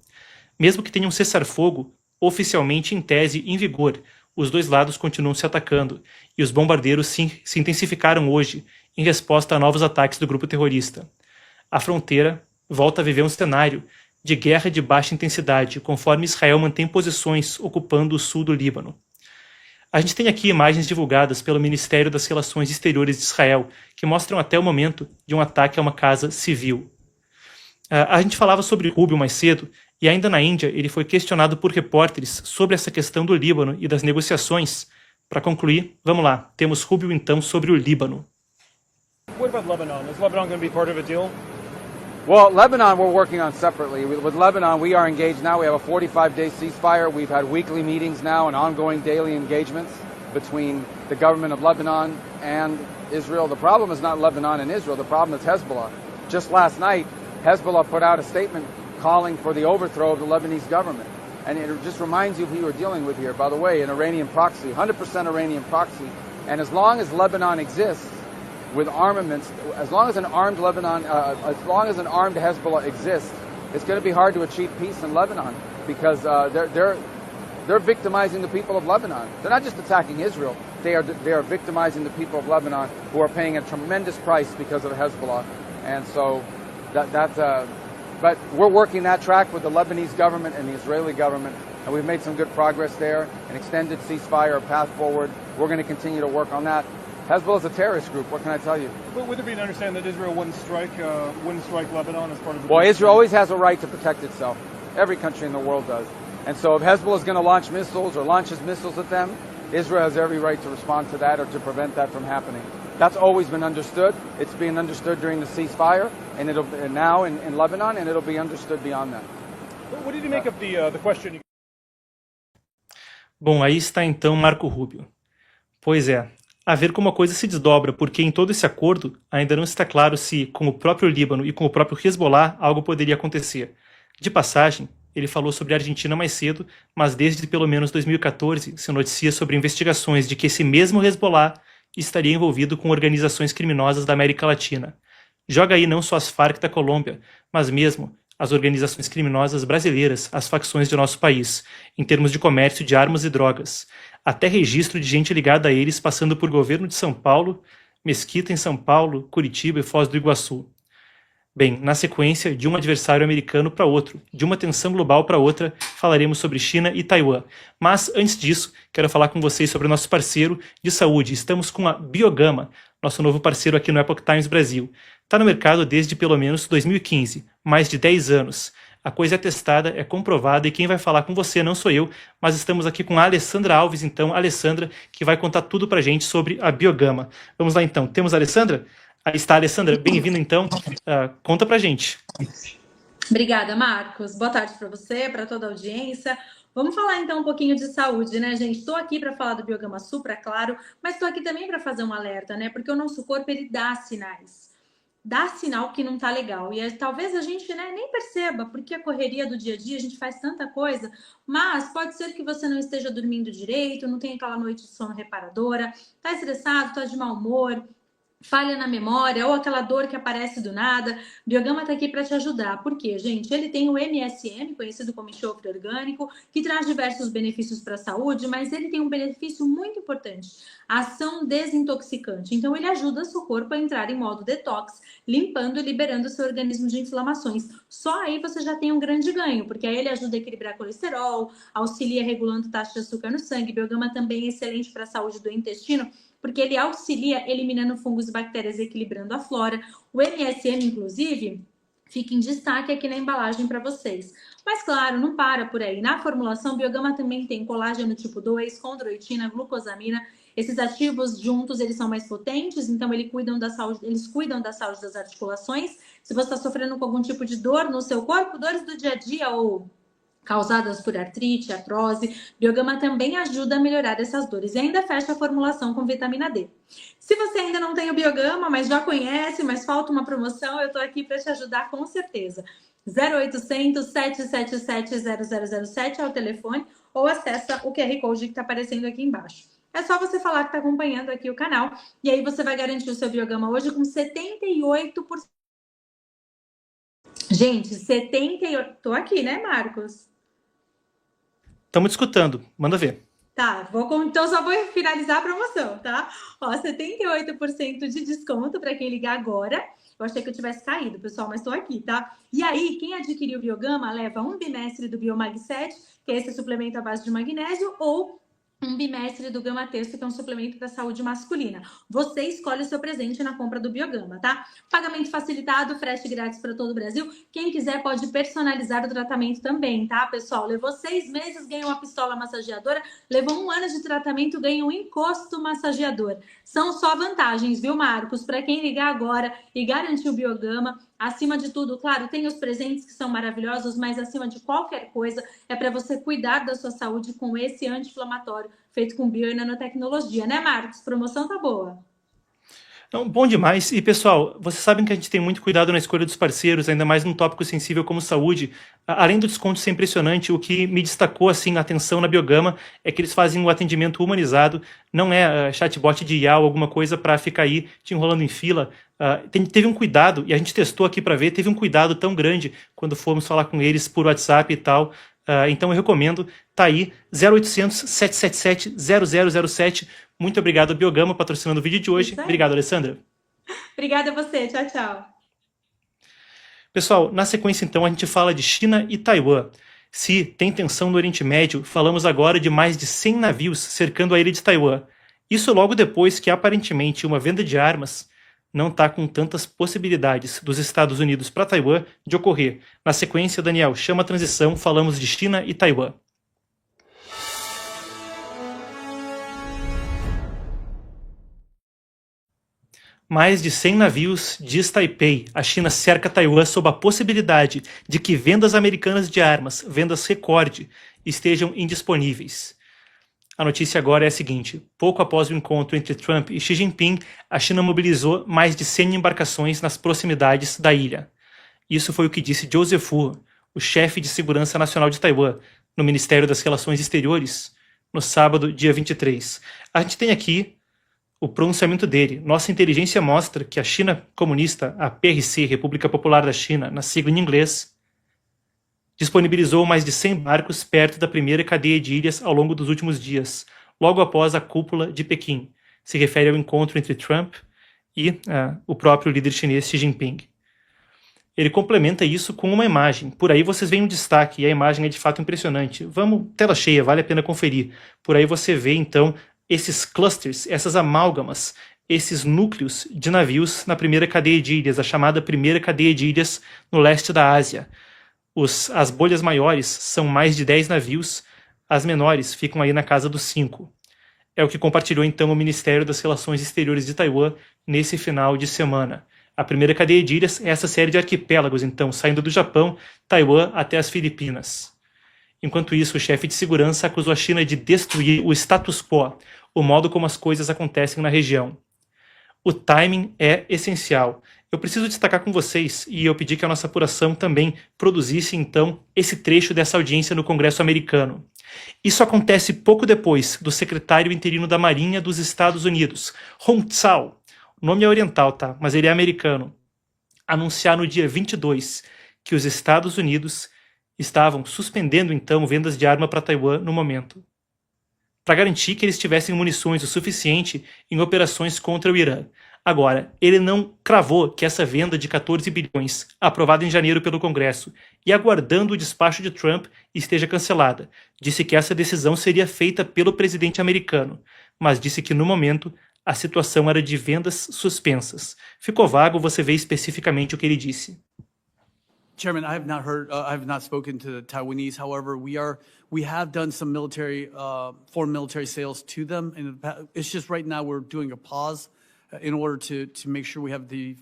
Mesmo que tenha um cessar-fogo oficialmente em tese em vigor, os dois lados continuam se atacando e os bombardeiros se intensificaram hoje em resposta a novos ataques do grupo terrorista. A fronteira volta a viver um cenário de guerra de baixa intensidade, conforme Israel mantém posições ocupando o sul do Líbano. A gente tem aqui imagens divulgadas pelo Ministério das Relações Exteriores de Israel, que mostram até o momento de um ataque a uma casa civil. A gente falava sobre Rubio mais cedo, e ainda na Índia ele foi questionado por repórteres sobre essa questão do Líbano e das negociações. Para concluir, vamos lá, temos Rubio então sobre o Líbano. What about Lebanon? Is Lebanon going to be part of a deal? Well, Lebanon we're working on separately. With Lebanon, we are engaged now. We have a 45-day ceasefire. We've had weekly meetings now and ongoing daily engagements between the government of Lebanon and Israel. The problem is not Lebanon and Israel. The problem is Hezbollah. Just last night, Hezbollah put out a statement calling for the overthrow of the Lebanese government. And it just reminds you of who you're dealing with here. By the way, an Iranian proxy, 100% Iranian proxy. And as long as Lebanon exists, with armaments, as long as an armed Lebanon, as long as an armed Hezbollah exists, it's going to be hard to achieve peace in Lebanon because they're victimizing the people of Lebanon. They're not just attacking Israel; they are victimizing the people of Lebanon who are paying a tremendous price because of Hezbollah. And so but we're working that track with the Lebanese government and the Israeli government, and we've made some good progress there. An extended ceasefire, a path forward. We're going to continue to work on that. Hezbollah is a terrorist group. What can I tell you? But would there be an understanding that Israel wouldn't strike Lebanon as part of the... Well, Israel always has a right to protect itself. Every country in the world does. And so if Hezbollah is going to launch missiles or launches missiles at them, Israel has every right to respond to that or to prevent that from happening. That's always been understood. It's been understood during the ceasefire, and now in Lebanon, and it'll be understood beyond that. What did you make of the question? Bom, aí está então Marco Rubio. Pois é, a ver como a coisa se desdobra, porque em todo esse acordo ainda não está claro se, com o próprio Líbano e com o próprio Hezbollah, algo poderia acontecer. De passagem, ele falou sobre a Argentina mais cedo, mas desde pelo menos 2014 se noticia sobre investigações de que esse mesmo Hezbollah estaria envolvido com organizações criminosas da América Latina. Joga aí não só as Farc da Colômbia, mas mesmo as organizações criminosas brasileiras, as facções de nosso país, em termos de comércio de armas e drogas. Até registro de gente ligada a eles passando por governo de São Paulo, Mesquita em São Paulo, Curitiba e Foz do Iguaçu. Bem, na sequência, de um adversário americano para outro, de uma tensão global para outra, falaremos sobre China e Taiwan. Mas, antes disso, quero falar com vocês sobre o nosso parceiro de saúde. Estamos com a Biogama, nosso novo parceiro aqui no Epoch Times Brasil. Está no mercado desde pelo menos 2015, mais de 10 anos. A coisa é testada, é comprovada, e quem vai falar com você não sou eu, mas estamos aqui com a Alessandra Alves, então, Alessandra, que vai contar tudo pra gente sobre a Biogama. Vamos lá, então. Temos a Alessandra? Aí está a Alessandra. Bem-vinda, então. Conta pra gente. Obrigada, Marcos. Boa tarde para você, para toda a audiência. Vamos falar então um pouquinho de saúde, né, gente? Estou aqui para falar do Biogama Supra, claro, mas estou aqui também para fazer um alerta, né? Porque o nosso corpo, ele dá sinais. Dá sinal que não tá legal. E talvez a gente, né, nem perceba, porque a correria do dia a dia, a gente faz tanta coisa, mas pode ser que você não esteja dormindo direito, não tenha aquela noite de sono reparadora, tá estressado, tá de mau humor, falha na memória ou aquela dor que aparece do nada. Biogama está aqui para te ajudar. Por quê, gente? Ele tem o MSM, conhecido como enxofre orgânico, que traz diversos benefícios para a saúde, mas ele tem um benefício muito importante, a ação desintoxicante. Então, ele ajuda seu corpo a entrar em modo detox, limpando e liberando seu organismo de inflamações. Só aí você já tem um grande ganho, porque aí ele ajuda a equilibrar colesterol, auxilia regulando taxa de açúcar no sangue. Biogama também é excelente para a saúde do intestino, porque ele auxilia eliminando fungos e bactérias, equilibrando a flora. O MSM, inclusive, fica em destaque aqui na embalagem para vocês. Mas, claro, não para por aí. Na formulação, Biogama também tem colágeno tipo 2, condroitina, glucosamina. Esses ativos juntos, eles são mais potentes, então eles cuidam da saúde das articulações. Se você está sofrendo com algum tipo de dor no seu corpo, dores do dia a dia ou causadas por artrite, artrose, Biogama também ajuda a melhorar essas dores e ainda fecha a formulação com vitamina D. Se você ainda não tem o Biogama, mas já conhece, mas falta uma promoção, eu tô aqui para te ajudar com certeza. 0800 777 0007 é o telefone ou acessa o QR Code que está aparecendo aqui embaixo. É só você falar que está acompanhando aqui o canal e aí você vai garantir o seu Biogama hoje com 78%. Gente, 78%. Tô aqui, né, Marcos? Estamos te escutando. Manda ver. Tá, então só vou finalizar a promoção, tá? Ó, 78% de desconto para quem ligar agora. Eu achei que eu tivesse caído, pessoal, mas estou aqui, tá? E aí, quem adquiriu o Biogama leva um bimestre do Biomag 7, que é esse suplemento à base de magnésio, ou um bimestre do Gama Texto, que é um suplemento para a saúde masculina. Você escolhe o seu presente na compra do Biogama, tá? Pagamento facilitado, frete grátis para todo o Brasil. Quem quiser pode personalizar o tratamento também, tá, pessoal? Levou 6 meses, ganha uma pistola massageadora. Levou 1 ano de tratamento, ganha um encosto massageador. São só vantagens, viu, Marcos? Para quem ligar agora e garantir o Biogama, acima de tudo, claro, tem os presentes que são maravilhosos, mas acima de qualquer coisa é para você cuidar da sua saúde com esse anti-inflamatório feito com bio e nanotecnologia, né, Marcos? Promoção tá boa. Então, bom demais. E, pessoal, vocês sabem que a gente tem muito cuidado na escolha dos parceiros, ainda mais num tópico sensível como saúde. Além do desconto ser impressionante, o que me destacou, assim, a atenção na Biogama é que eles fazem um atendimento humanizado, não é chatbot de IA ou alguma coisa para ficar aí te enrolando em fila. Teve um cuidado, e a gente testou aqui para ver, teve um cuidado tão grande quando fomos falar com eles por WhatsApp e tal. Então eu recomendo, tá aí, 0800 777 0007. Muito obrigado, Biogama, patrocinando o vídeo de hoje. Obrigado, Alessandra. Obrigada a você, tchau, tchau. Pessoal, na sequência então a gente fala de China e Taiwan. Se tem tensão no Oriente Médio, falamos agora de mais de 100 navios cercando a ilha de Taiwan. Isso logo depois que aparentemente uma venda de armas não está com tantas possibilidades dos Estados Unidos para Taiwan de ocorrer. Na sequência, Daniel, chama a transição, falamos de China e Taiwan. Mais de 100 navios, diz Taipei. A China cerca Taiwan sob a possibilidade de que vendas americanas de armas, vendas recorde, estejam indisponíveis. A notícia agora é a seguinte: pouco após o encontro entre Trump e Xi Jinping, a China mobilizou mais de 100 embarcações nas proximidades da ilha. Isso foi o que disse Joseph Wu, o chefe de segurança nacional de Taiwan, no Ministério das Relações Exteriores, no sábado, dia 23. A gente tem aqui o pronunciamento dele. Nossa inteligência mostra que a China comunista, a PRC, República Popular da China, na sigla em inglês, disponibilizou mais de 100 barcos perto da primeira cadeia de ilhas ao longo dos últimos dias, logo após a cúpula de Pequim. Se refere ao encontro entre Trump e o próprio líder chinês Xi Jinping. Ele complementa isso com uma imagem. Por aí vocês veem um destaque e a imagem é de fato impressionante. Vamos, tela cheia, vale a pena conferir. Por aí você vê então esses clusters, essas amálgamas, esses núcleos de navios na primeira cadeia de ilhas, a chamada primeira cadeia de ilhas no leste da Ásia. As bolhas maiores são mais de 10 navios, as menores ficam aí na casa dos 5. É o que compartilhou então o Ministério das Relações Exteriores de Taiwan nesse final de semana. A primeira cadeia de ilhas é essa série de arquipélagos, então, saindo do Japão, Taiwan até as Filipinas. Enquanto isso, o chefe de segurança acusou a China de destruir o status quo, o modo como as coisas acontecem na região. O timing é essencial. Eu preciso destacar com vocês, e eu pedi que a nossa apuração também produzisse, então, esse trecho dessa audiência no Congresso americano. Isso acontece pouco depois do secretário interino da Marinha dos Estados Unidos, Hong Zhao, o nome é oriental, tá? Mas ele é americano, anunciar no dia 22 que os Estados Unidos estavam suspendendo, então, vendas de arma para Taiwan no momento, para garantir que eles tivessem munições o suficiente em operações contra o Irã. Agora, ele não cravou que essa venda de 14 bilhões, aprovada em janeiro pelo Congresso e aguardando o despacho de Trump, esteja cancelada. Disse que essa decisão seria feita pelo presidente americano, mas disse que no momento a situação era de vendas suspensas. Ficou vago, você vê especificamente o que ele disse. Chairman, I have not spoken to the Taiwanese. However, we have done some foreign military sales to them. It's just right now we're doing a pause in order to make sure we have the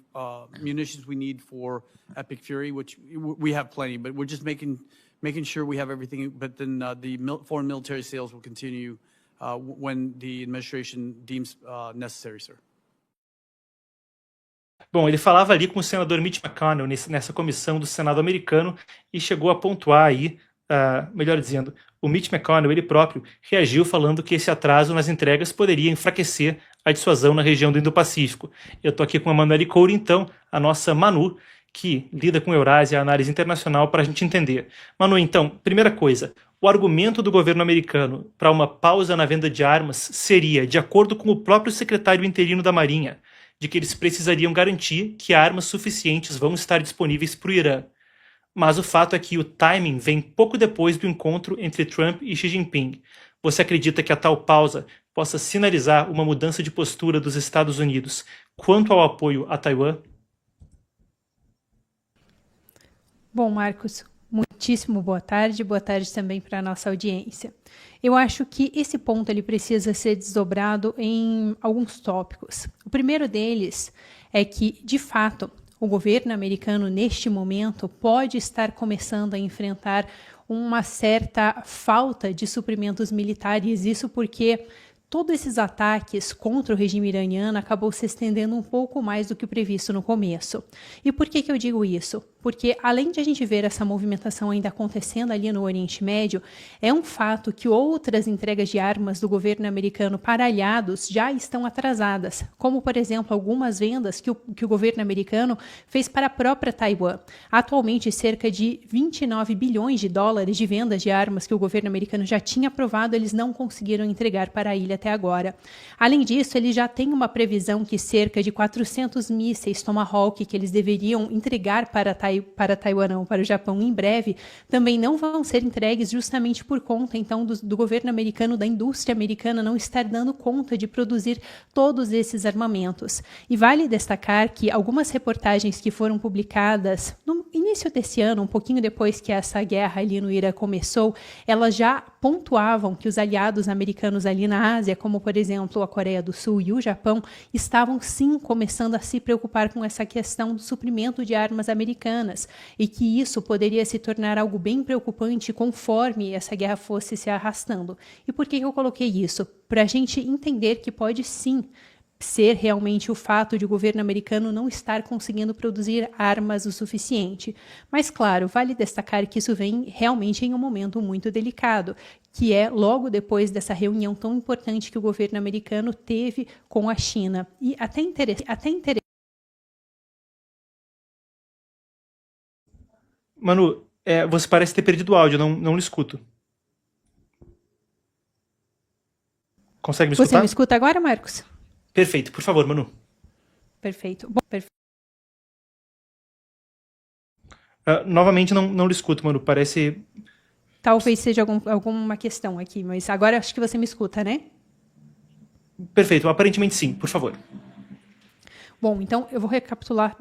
munitions we need for Epic Fury, which we have plenty, but we're just making sure we have everything. But then the foreign military sales will continue when the administration deems necessary, sir. Bom, ele falava ali com o senador Mitch McConnell nessa comissão do Senado americano e chegou a pontuar aí, melhor dizendo, o Mitch McConnell, ele próprio, reagiu falando que esse atraso nas entregas poderia enfraquecer a dissuasão na região do Indo-Pacífico. Eu estou aqui com a Manuele Coure, então, a nossa Manu, que lida com Eurásia e análise internacional para a gente entender. Manu, então, primeira coisa, o argumento do governo americano para uma pausa na venda de armas seria, de acordo com o próprio secretário interino da Marinha, de que eles precisariam garantir que armas suficientes vão estar disponíveis para o Irã. Mas o fato é que o timing vem pouco depois do encontro entre Trump e Xi Jinping. Você acredita que a tal pausa possa sinalizar uma mudança de postura dos Estados Unidos quanto ao apoio a Taiwan? Bom, Marcos, muitíssimo boa tarde também para a nossa audiência. Eu acho que esse ponto ele precisa ser desdobrado em alguns tópicos. O primeiro deles é que, de fato, o governo americano, neste momento, pode estar começando a enfrentar uma certa falta de suprimentos militares. Isso porque todos esses ataques contra o regime iraniano acabou se estendendo um pouco mais do que o previsto no começo. E por que eu digo isso? Porque, além de a gente ver essa movimentação ainda acontecendo ali no Oriente Médio, é um fato que outras entregas de armas do governo americano para aliados já estão atrasadas, como, por exemplo, algumas vendas que o governo americano fez para a própria Taiwan. Atualmente, cerca de 29 bilhões de dólares de vendas de armas que o governo americano já tinha aprovado, eles não conseguiram entregar para a ilha até agora. Além disso, ele já tem uma previsão que cerca de 400 mísseis Tomahawk que eles deveriam entregar para Taiwan, não, para o Japão em breve, também não vão ser entregues justamente por conta, então, do governo americano, da indústria americana não estar dando conta de produzir todos esses armamentos. E vale destacar que algumas reportagens que foram publicadas no início desse ano, um pouquinho depois que essa guerra ali no Irã começou, elas já pontuavam que os aliados americanos ali na Ásia, como, por exemplo, a Coreia do Sul e o Japão, estavam sim começando a se preocupar com essa questão do suprimento de armas americanas, e que isso poderia se tornar algo bem preocupante conforme essa guerra fosse se arrastando. E por que eu coloquei isso? Para a gente entender que pode sim ser realmente o fato de o governo americano não estar conseguindo produzir armas o suficiente. Mas, claro, vale destacar que isso vem realmente em um momento muito delicado, que é logo depois dessa reunião tão importante que o governo americano teve com a China. E até interessante. Manu, você parece ter perdido o áudio, não lhe escuto. Consegue me escutar? Você me escuta agora, Marcos? Perfeito, por favor, Manu. Perfeito. Bom, Novamente não lhe escuto, Manu, parece... Talvez seja alguma questão aqui, mas agora acho que você me escuta, né? Perfeito, aparentemente sim, por favor. Bom, então eu vou recapitular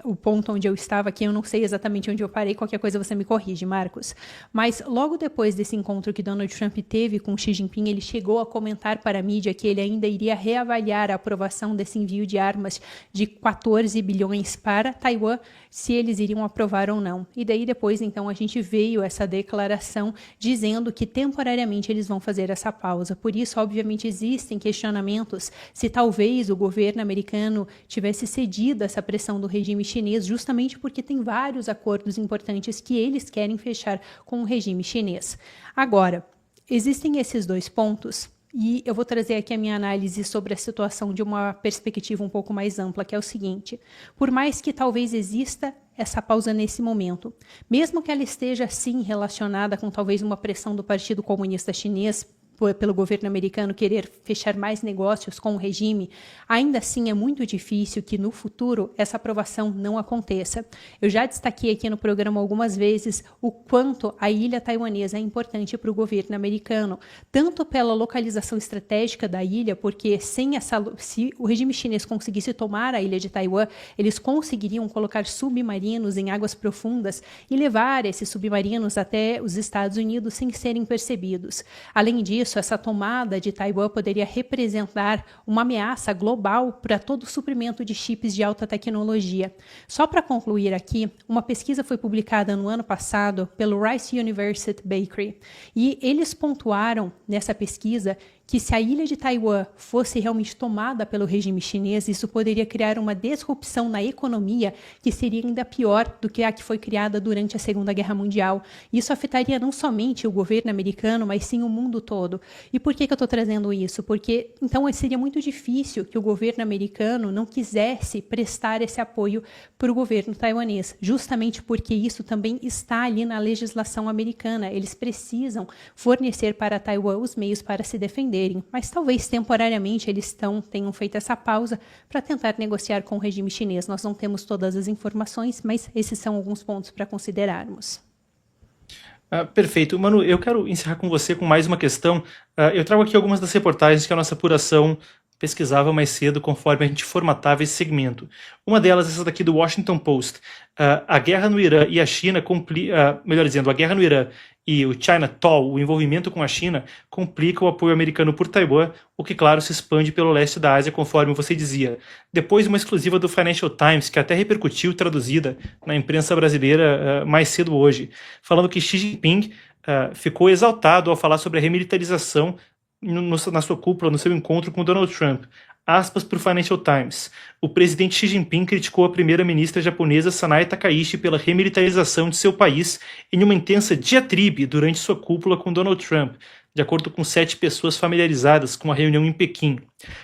o ponto onde eu estava aqui, eu não sei exatamente onde eu parei, qualquer coisa você me corrige, Marcos. Mas logo depois desse encontro que Donald Trump teve com Xi Jinping, ele chegou a comentar para a mídia que ele ainda iria reavaliar a aprovação desse envio de armas de 14 bilhões para Taiwan, se eles iriam aprovar ou não. E daí depois, então, a gente veio essa declaração dizendo que temporariamente eles vão fazer essa pausa. Por isso, obviamente, existem questionamentos se talvez o governo americano tivesse cedido essa pressão do regime chinês, justamente porque tem vários acordos importantes que eles querem fechar com o regime chinês. Agora, existem esses dois pontos. E eu vou trazer aqui a minha análise sobre a situação de uma perspectiva um pouco mais ampla, que é o seguinte: por mais que talvez exista essa pausa nesse momento, mesmo que ela esteja sim relacionada com talvez uma pressão do Partido Comunista Chinês pelo governo americano querer fechar mais negócios com o regime, ainda assim é muito difícil que no futuro essa aprovação não aconteça. Eu já destaquei aqui no programa algumas vezes o quanto a ilha taiwanesa é importante para o governo americano, tanto pela localização estratégica da ilha, porque se o regime chinês conseguisse tomar a ilha de Taiwan, eles conseguiriam colocar submarinos em águas profundas e levar esses submarinos até os Estados Unidos sem serem percebidos. Além disso, essa tomada de Taiwan poderia representar uma ameaça global para todo o suprimento de chips de alta tecnologia. Só para concluir aqui, uma pesquisa foi publicada no ano passado pelo Rice University Bakery e eles pontuaram nessa pesquisa que se a ilha de Taiwan fosse realmente tomada pelo regime chinês, isso poderia criar uma disrupção na economia que seria ainda pior do que a que foi criada durante a Segunda Guerra Mundial. Isso afetaria não somente o governo americano, mas sim o mundo todo. E por que eu estou trazendo isso? Porque então seria muito difícil que o governo americano não quisesse prestar esse apoio para o governo taiwanês, justamente porque isso também está ali na legislação americana. Eles precisam fornecer para Taiwan os meios para se defender. Mas talvez temporariamente eles tenham feito essa pausa para tentar negociar com o regime chinês. Nós não temos todas as informações, mas esses são alguns pontos para considerarmos. Perfeito. Manu, eu quero encerrar com você com mais uma questão. Eu trago aqui algumas das reportagens que a nossa apuração pesquisava mais cedo conforme a gente formatava esse segmento. Uma delas é essa daqui do Washington Post. A guerra no Irã e a China, melhor dizendo, a guerra no Irã e o China Toll, o envolvimento com a China, complica o apoio americano por Taiwan, o que, claro, se expande pelo leste da Ásia, conforme você dizia. Depois, uma exclusiva do Financial Times, que até repercutiu, traduzida na imprensa brasileira mais cedo hoje, falando que Xi Jinping ficou exaltado ao falar sobre a remilitarização na sua cúpula, no seu encontro com Donald Trump. Aspas para o Financial Times. O presidente Xi Jinping criticou a primeira-ministra japonesa Sanae Takaichi pela remilitarização de seu país em uma intensa diatribe durante sua cúpula com Donald Trump, de acordo com 7 pessoas familiarizadas com a reunião em Pequim.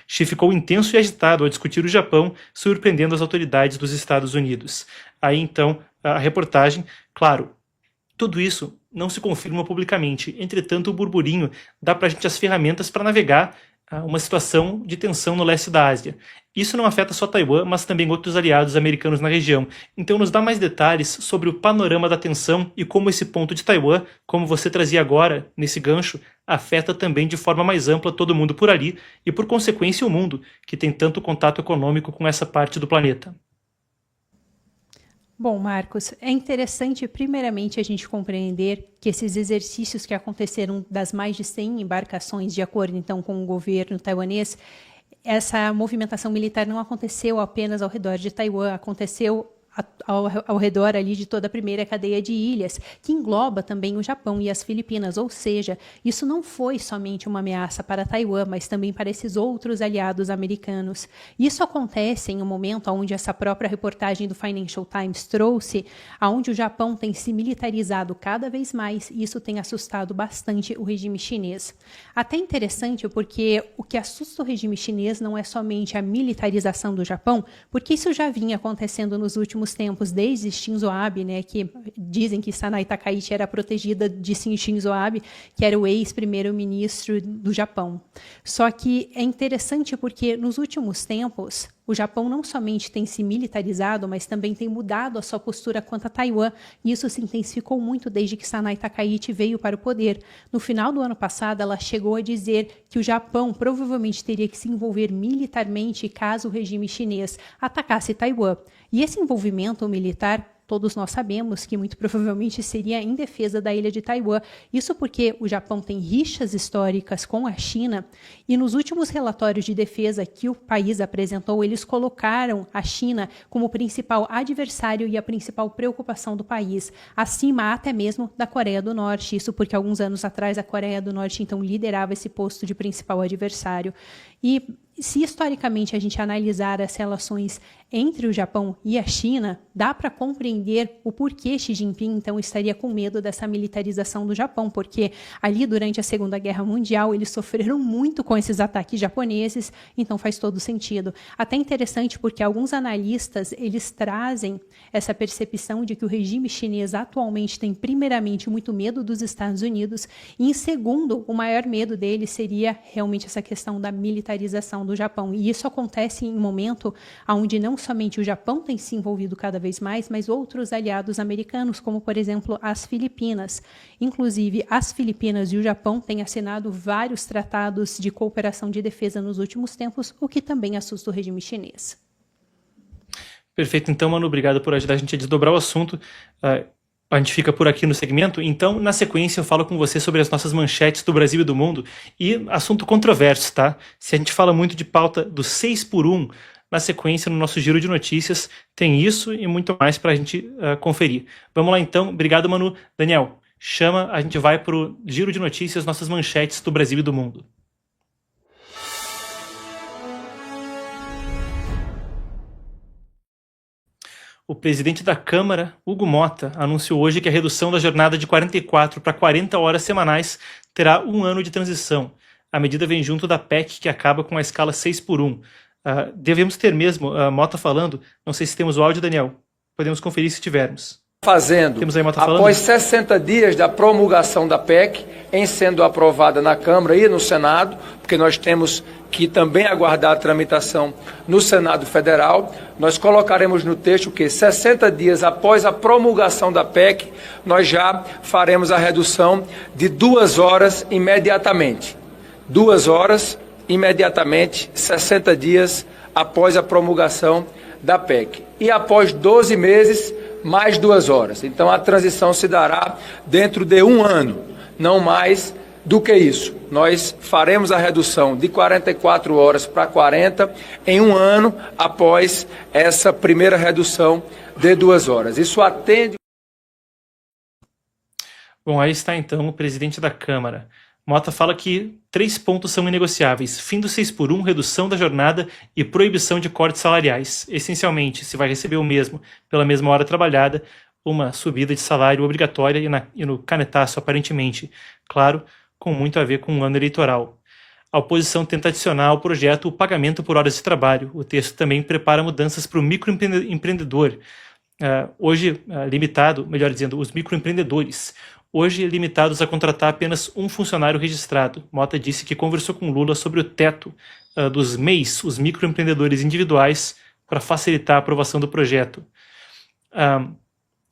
Xi ficou intenso e agitado ao discutir o Japão, surpreendendo as autoridades dos Estados Unidos. Aí, então, a reportagem, claro, tudo isso não se confirma publicamente. Entretanto, o burburinho dá para a gente as ferramentas para navegar uma situação de tensão no leste da Ásia. Isso não afeta só Taiwan, mas também outros aliados americanos na região. Então nos dá mais detalhes sobre o panorama da tensão e como esse ponto de Taiwan, como você trazia agora nesse gancho, afeta também de forma mais ampla todo mundo por ali e, por consequência, o mundo, que tem tanto contato econômico com essa parte do planeta. Bom, Marcos, é interessante primeiramente a gente compreender que esses exercícios que aconteceram das mais de 100 embarcações, de acordo então com o governo taiwanês, essa movimentação militar não aconteceu apenas ao redor de Taiwan, aconteceu ao redor ali de toda a primeira cadeia de ilhas, que engloba também o Japão e as Filipinas, ou seja, isso não foi somente uma ameaça para Taiwan, mas também para esses outros aliados americanos. Isso acontece em um momento onde essa própria reportagem do Financial Times trouxe, onde o Japão tem se militarizado cada vez mais, e isso tem assustado bastante o regime chinês. Até interessante porque o que assusta o regime chinês não é somente a militarização do Japão, porque isso já vinha acontecendo nos últimos tempos, desde Shinzo Abe, né, que dizem que Sanae Takaichi era protegida de Shinzo Abe, que era o ex-primeiro-ministro do Japão. Só que é interessante porque nos últimos tempos o Japão não somente tem se militarizado, mas também tem mudado a sua postura quanto a Taiwan, e isso se intensificou muito desde que Sanae Takaichi veio para o poder. No final do ano passado, ela chegou a dizer que o Japão provavelmente teria que se envolver militarmente caso o regime chinês atacasse Taiwan. E esse envolvimento militar, todos nós sabemos que muito provavelmente seria em defesa da ilha de Taiwan. Isso porque o Japão tem rixas históricas com a China e nos últimos relatórios de defesa que o país apresentou, eles colocaram a China como principal adversário e a principal preocupação do país, acima até mesmo da Coreia do Norte. Isso porque alguns anos atrás a Coreia do Norte então liderava esse posto de principal adversário. E se historicamente a gente analisar as relações entre o Japão e a China, dá para compreender o porquê Xi Jinping então estaria com medo dessa militarização do Japão, porque ali durante a Segunda Guerra Mundial eles sofreram muito com esses ataques japoneses, então faz todo sentido. Até interessante porque alguns analistas eles trazem essa percepção de que o regime chinês atualmente tem primeiramente muito medo dos Estados Unidos e em segundo, o maior medo dele seria realmente essa questão da militarização do Japão. E isso acontece em um momento onde não somente o Japão tem se envolvido cada vez mais, mas outros aliados americanos, como, por exemplo, as Filipinas. Inclusive, as Filipinas e o Japão têm assinado vários tratados de cooperação de defesa nos últimos tempos, o que também assusta o regime chinês. Perfeito. Então, Manu, obrigado por ajudar a gente a desdobrar o assunto. A gente fica por aqui no segmento, então na sequência eu falo com você sobre as nossas manchetes do Brasil e do mundo e assunto controverso, tá? Se a gente fala muito de pauta do 6x1, na sequência no nosso giro de notícias tem isso e muito mais para a gente conferir. Vamos lá então, obrigado Manu. Daniel, chama, a gente vai para o giro de notícias, nossas manchetes do Brasil e do mundo. O presidente da Câmara, Hugo Mota, anunciou hoje que a redução da jornada de 44 para 40 horas semanais terá um ano de transição. A medida vem junto da PEC, que acaba com a escala 6x1. Devemos ter mesmo, Mota falando, não sei se temos o áudio, Daniel. Podemos conferir se tivermos. Fazendo, Temos aí Mota falando? Após 60 dias da promulgação da PEC, em sendo aprovada na Câmara e no Senado, porque nós temos que também aguardar a tramitação no Senado Federal, nós colocaremos no texto que 60 dias após a promulgação da PEC, nós já faremos a redução de 2 horas imediatamente. 2 horas imediatamente, 60 dias após a promulgação da PEC. E após 12 meses, mais 2 horas. Então a transição se dará dentro de um ano, não mais do que isso. Nós faremos a redução de 44 horas para 40 em um ano após essa primeira redução de 2 horas. Isso atende... Bom, aí está então o presidente da Câmara. Mota fala que 3 pontos são inegociáveis: fim do 6x1, redução da jornada e proibição de cortes salariais. Essencialmente, se vai receber o mesmo pela mesma hora trabalhada, uma subida de salário obrigatória e no canetaço, aparentemente. Claro, com muito a ver com o ano eleitoral. A oposição tenta adicionar ao projeto o pagamento por horas de trabalho. O texto também prepara mudanças para o microempreendedor, hoje limitado, melhor dizendo, os microempreendedores, hoje limitados a contratar apenas um funcionário registrado. Mota disse que conversou com Lula sobre o teto dos MEIs, os microempreendedores individuais, para facilitar a aprovação do projeto.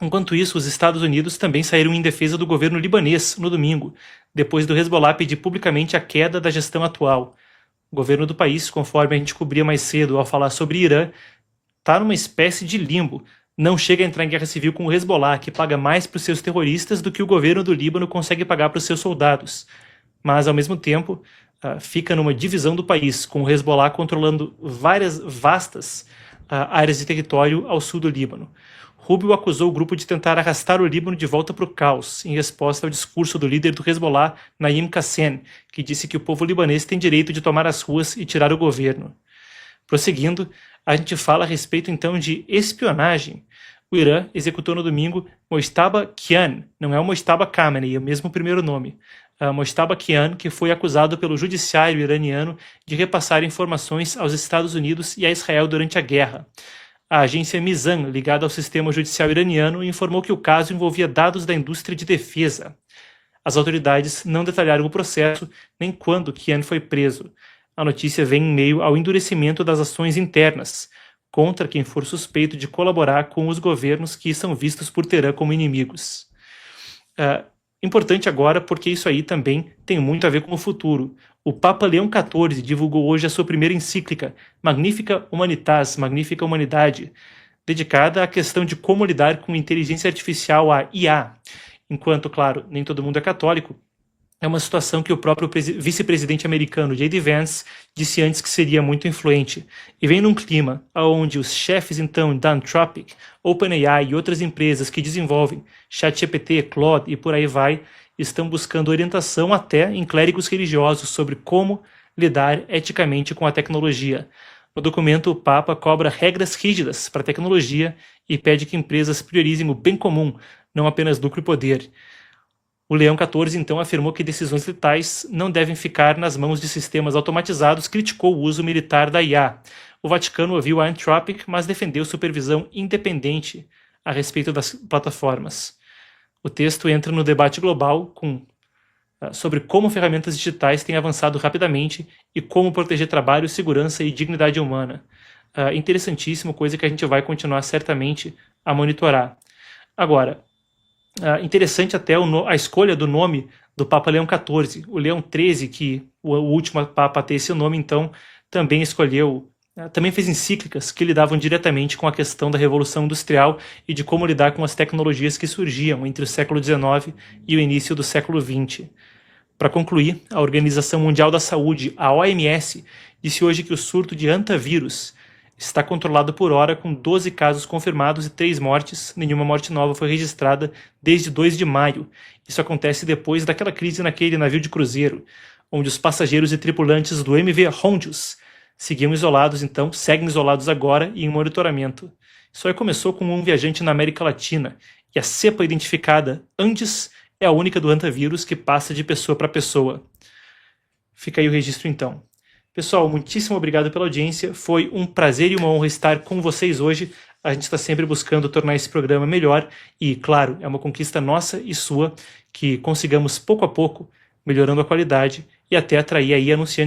Enquanto isso, os Estados Unidos também saíram em defesa do governo libanês no domingo, depois do Hezbollah pedir publicamente a queda da gestão atual. O governo do país, conforme a gente cobria mais cedo ao falar sobre Irã, está numa espécie de limbo. Não chega a entrar em guerra civil com o Hezbollah, que paga mais para os seus terroristas do que o governo do Líbano consegue pagar para os seus soldados. Mas, ao mesmo tempo, fica numa divisão do país, com o Hezbollah controlando várias vastas áreas de território ao sul do Líbano. Rubio acusou o grupo de tentar arrastar o Líbano de volta para o caos, em resposta ao discurso do líder do Hezbollah, Naim Qassem, que disse que o povo libanês tem direito de tomar as ruas e tirar o governo. Prosseguindo, a gente fala a respeito então de espionagem. O Irã executou no domingo Mojtaba Kian, não é o Mojtaba Khamenei, é o mesmo primeiro nome. Mojtaba Kian, que foi acusado pelo judiciário iraniano de repassar informações aos Estados Unidos e a Israel durante a guerra. A agência Mizan, ligada ao sistema judicial iraniano, informou que o caso envolvia dados da indústria de defesa. As autoridades não detalharam o processo nem quando Kian foi preso. A notícia vem em meio ao endurecimento das ações internas contra quem for suspeito de colaborar com os governos que são vistos por Teherã como inimigos. Importante agora porque isso aí também tem muito a ver com o futuro. O Papa Leão XIV divulgou hoje a sua primeira encíclica, Magnificat Humanitas, Magnífica Humanidade. dedicada à questão de como lidar com inteligência artificial, a IA. Enquanto, claro, nem todo mundo é católico, é uma situação que o próprio vice-presidente americano, J.D. Vance, disse antes que seria muito influente. E vem num clima onde os chefes, então, da Anthropic, OpenAI e outras empresas que desenvolvem ChatGPT, Claude e por aí vai, estão buscando orientação até em clérigos religiosos sobre como lidar eticamente com a tecnologia. No documento, o Papa cobra regras rígidas para a tecnologia e pede que empresas priorizem o bem comum, não apenas lucro e poder. O Leão XIV, então, afirmou que decisões letais não devem ficar nas mãos de sistemas automatizados, criticou o uso militar da IA. O Vaticano ouviu a Anthropic, mas defendeu supervisão independente a respeito das plataformas. O texto entra no debate global sobre como ferramentas digitais têm avançado rapidamente e como proteger trabalho, segurança e dignidade humana. Interessantíssimo, coisa que a gente vai continuar certamente a monitorar. Agora, interessante até a escolha do nome do Papa Leão XIV. O Leão XIII, que o último Papa a ter esse nome, então, também escolheu, também fez encíclicas que lidavam diretamente com a questão da Revolução Industrial e de como lidar com as tecnologias que surgiam entre o século XIX e o início do século XX. Para concluir, a Organização Mundial da Saúde, a OMS, disse hoje que o surto de hantavírus está controlado por hora, com 12 casos confirmados e 3 mortes. Nenhuma morte nova foi registrada desde 2 de maio. Isso acontece depois daquela crise naquele navio de cruzeiro, onde os passageiros e tripulantes do MV Hondius seguem isolados agora e em monitoramento. Isso aí começou com um viajante na América Latina, e a cepa identificada antes é a única do hantavírus que passa de pessoa para pessoa. Fica aí o registro então. Pessoal, muitíssimo obrigado pela audiência. Foi um prazer e uma honra estar com vocês hoje. A gente está sempre buscando tornar esse programa melhor e, claro, é uma conquista nossa e sua que consigamos pouco a pouco melhorando a qualidade e até atrair aí anunciantes